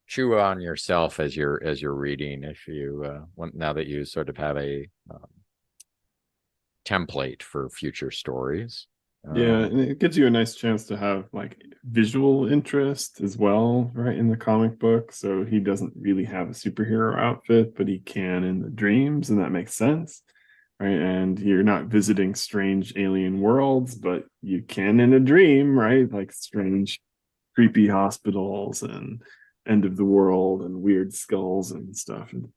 chew on yourself as you're reading. If you want, now that you sort of have a template for future stories. yeah, Um, and it gives you a nice chance to have like visual interest as well, right, in the comic book. So he doesn't really have a superhero outfit, but he can in the dreams, and that makes sense, right? And you're not visiting strange alien worlds, but you can in a dream, right? Like strange, creepy hospitals and end of the world and weird skulls and stuff. And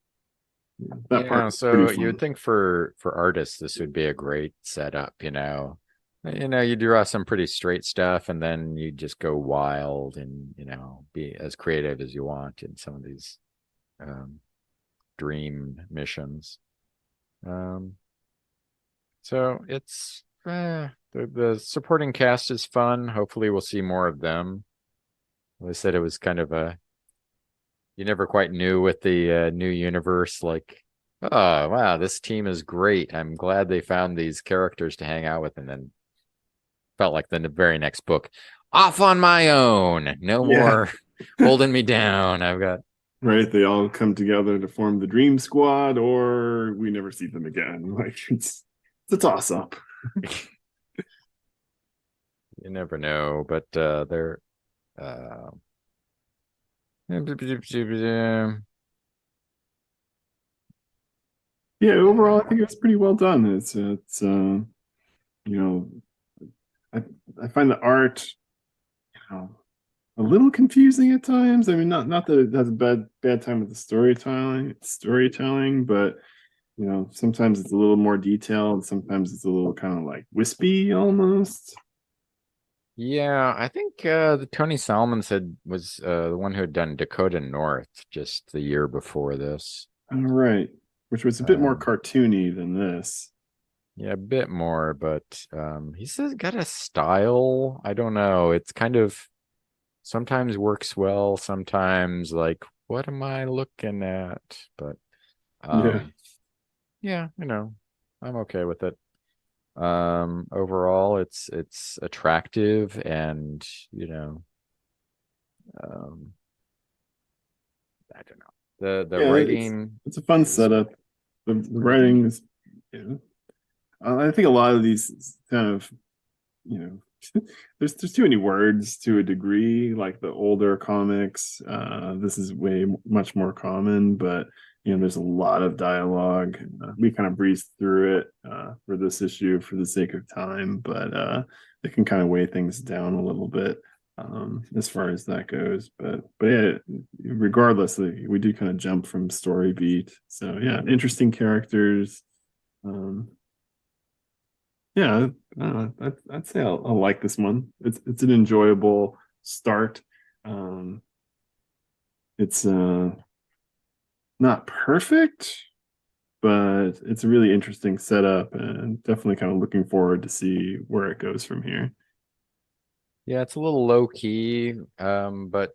that Yeah, part is pretty so you would fun. think for artists this would be a great setup, You draw some pretty straight stuff and then you just go wild and, be as creative as you want in some of these um dream missions. Um so it's the supporting cast is fun. Hopefully we'll see more of them. They said it was kind of a you never quite knew with the new universe, like, oh wow, this team is great. I'm glad they found these characters to hang out with, and then felt like the very next book, off on my own, no Yeah, more holding me down. I've got right. They all come together to form the Dream Squad, or we never see them again. Like it's a toss up. you never know, but they're uh, Yeah, overall, I yeah, think it was pretty well done. You know, I I find the art, you know, a little confusing at times. I mean, not that it has a bad time with the storytelling, but sometimes it's a little more detailed. Sometimes it's a little kind of like wispy almost. yeah. I think the Tony Salmon said was the one who had done Dakota North just the year before this. All right, which was a bit more Um, cartoony than this. Yeah, a bit more, but he says got a style. I don't know. It's kind of sometimes works well, sometimes like, what am I looking at? But Yeah, um, yeah, I'm okay with it. Overall, it's attractive and um, I don't know. The yeah, writing it's a fun is setup. The writing is, yeah. I think a lot of these kind of you know there's too many words to a degree, like the older comics. This is way much more common, but there's a lot of dialogue. We kind of breezed through it for this issue for the sake of time, but it can kind of weigh things down a little bit as far as that goes. But yeah, regardless, we do kind of jump from story beat. So yeah, interesting characters. um yeah, I'd say I'll like this one. It's an enjoyable start. Um, it's not perfect, but it's a really interesting setup, and definitely kind of looking forward to see where it goes from here. yeah, it's a little low key, but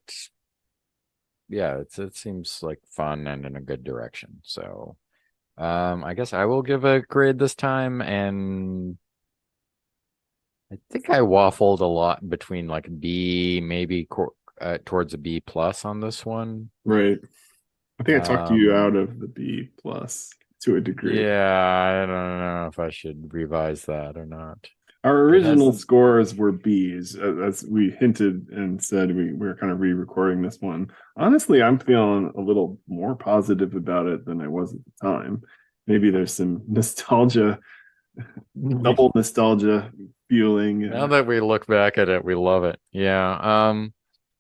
yeah, it seems like fun and in a good direction. So I guess I will give a grade this time, and I think I waffled a lot between like B, maybe towards a B plus on this one. Right. I think I talked you out Um, of the B plus to a degree. yeah, I don't know if I should revise that or not. Our It original has, scores were B's, as we hinted and said we're kind of re-recording this one. Honestly, I'm feeling a little more positive about it than I was at the time. Maybe there's some nostalgia, double nostalgia feeling. now that we look back at it, we love it. Yeah.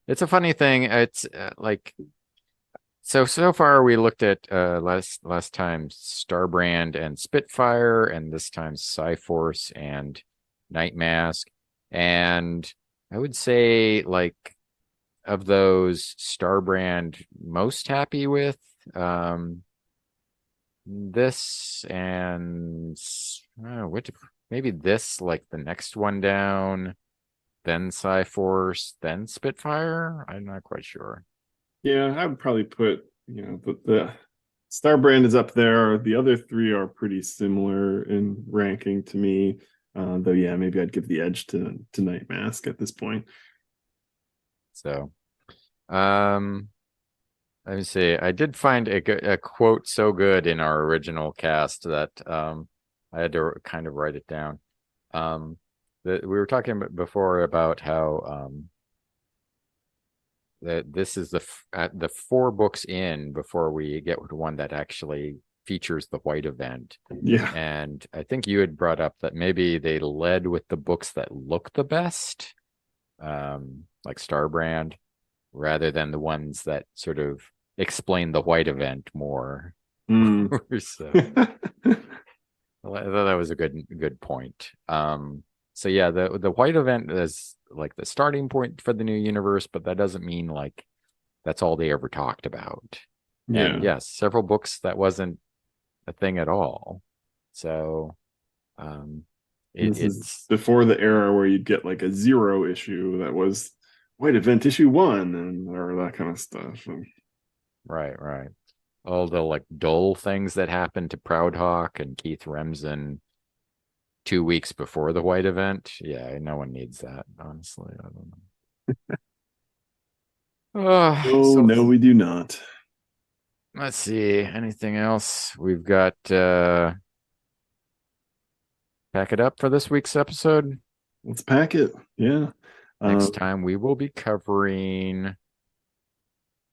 It's a funny thing. It's like so far we looked at last time Starbrand and Spitfire, and this time Psi Force and Nightmask. And I would say, like, of those, Starbrand most happy with. This and what maybe this, like the next one down, then Psi Force, then Spitfire. I'm not quite sure. Yeah, I would probably put, the Star Brand is up there. The other three are pretty similar in ranking to me. Though, yeah, maybe I'd give the edge to Night Mask at this point. So, let me see. I did find a quote so good in our original cast that I had to kind of write it down. That we were talking before about how that this is the 4 books in before we get to one that actually features the white event. Yeah. And I think you had brought up that maybe they led with the books that look the best, like Starbrand, rather than the ones that sort of explain the white event more. Mm. So I thought that was a good point. So yeah, the white event is like the starting point for the new universe, but that doesn't mean like that's all they ever talked about. Yeah. And yes, several books that wasn't a thing at all. So This is before the era where you'd get like a 0 issue that was white event issue 1 and or that kind of stuff. Right. All the like dull things that happened to Proudhawk and Keith Remsen 2 weeks before the white event. Yeah, no one needs that, honestly. I don't know. Oh, no, we do not. Let's see. Anything else? We've got pack it up for this week's episode. Let's pack it. Yeah. Next time we will be covering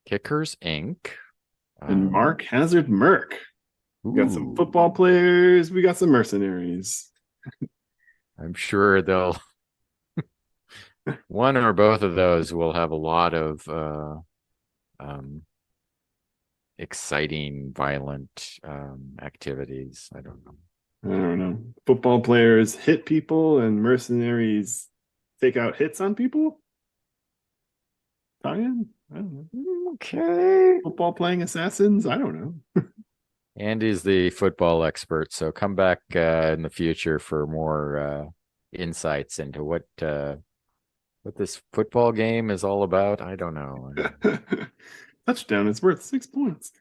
Kickers Inc. And Mark Hazard Merc. We got some football players. We got some mercenaries. I'm sure they'll one or both of those will have a lot of exciting, violent activities. I don't know. Football players hit people and mercenaries take out hits on people? Tie-in? I don't know. Okay. Football playing assassins? I don't know. Andy's the football expert, so come back in the future for more insights into what this football game is all about. I don't know. Touchdown is worth 6 points.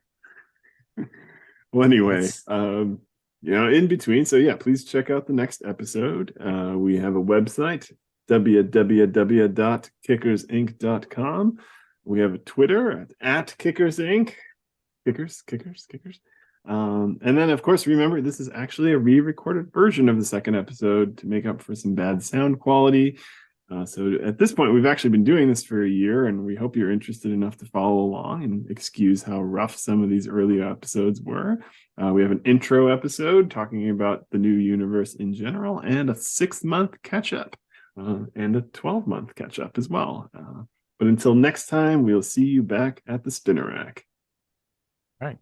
Well, anyway, in between. So yeah, please check out the next episode. We have a website, www.kickersinc.com. We have a Twitter at KickersInc. Kickers. And then, of course, remember, this is actually a re-recorded version of the second episode to make up for some bad sound quality. So at this point, we've actually been doing this for a year, and we hope you're interested enough to follow along and excuse how rough some of these earlier episodes were. We have an intro episode talking about the new universe in general, and a 6-month catch-up, and a 12-month catch-up as well. But until next time, we'll see you back at the spinner rack. All right.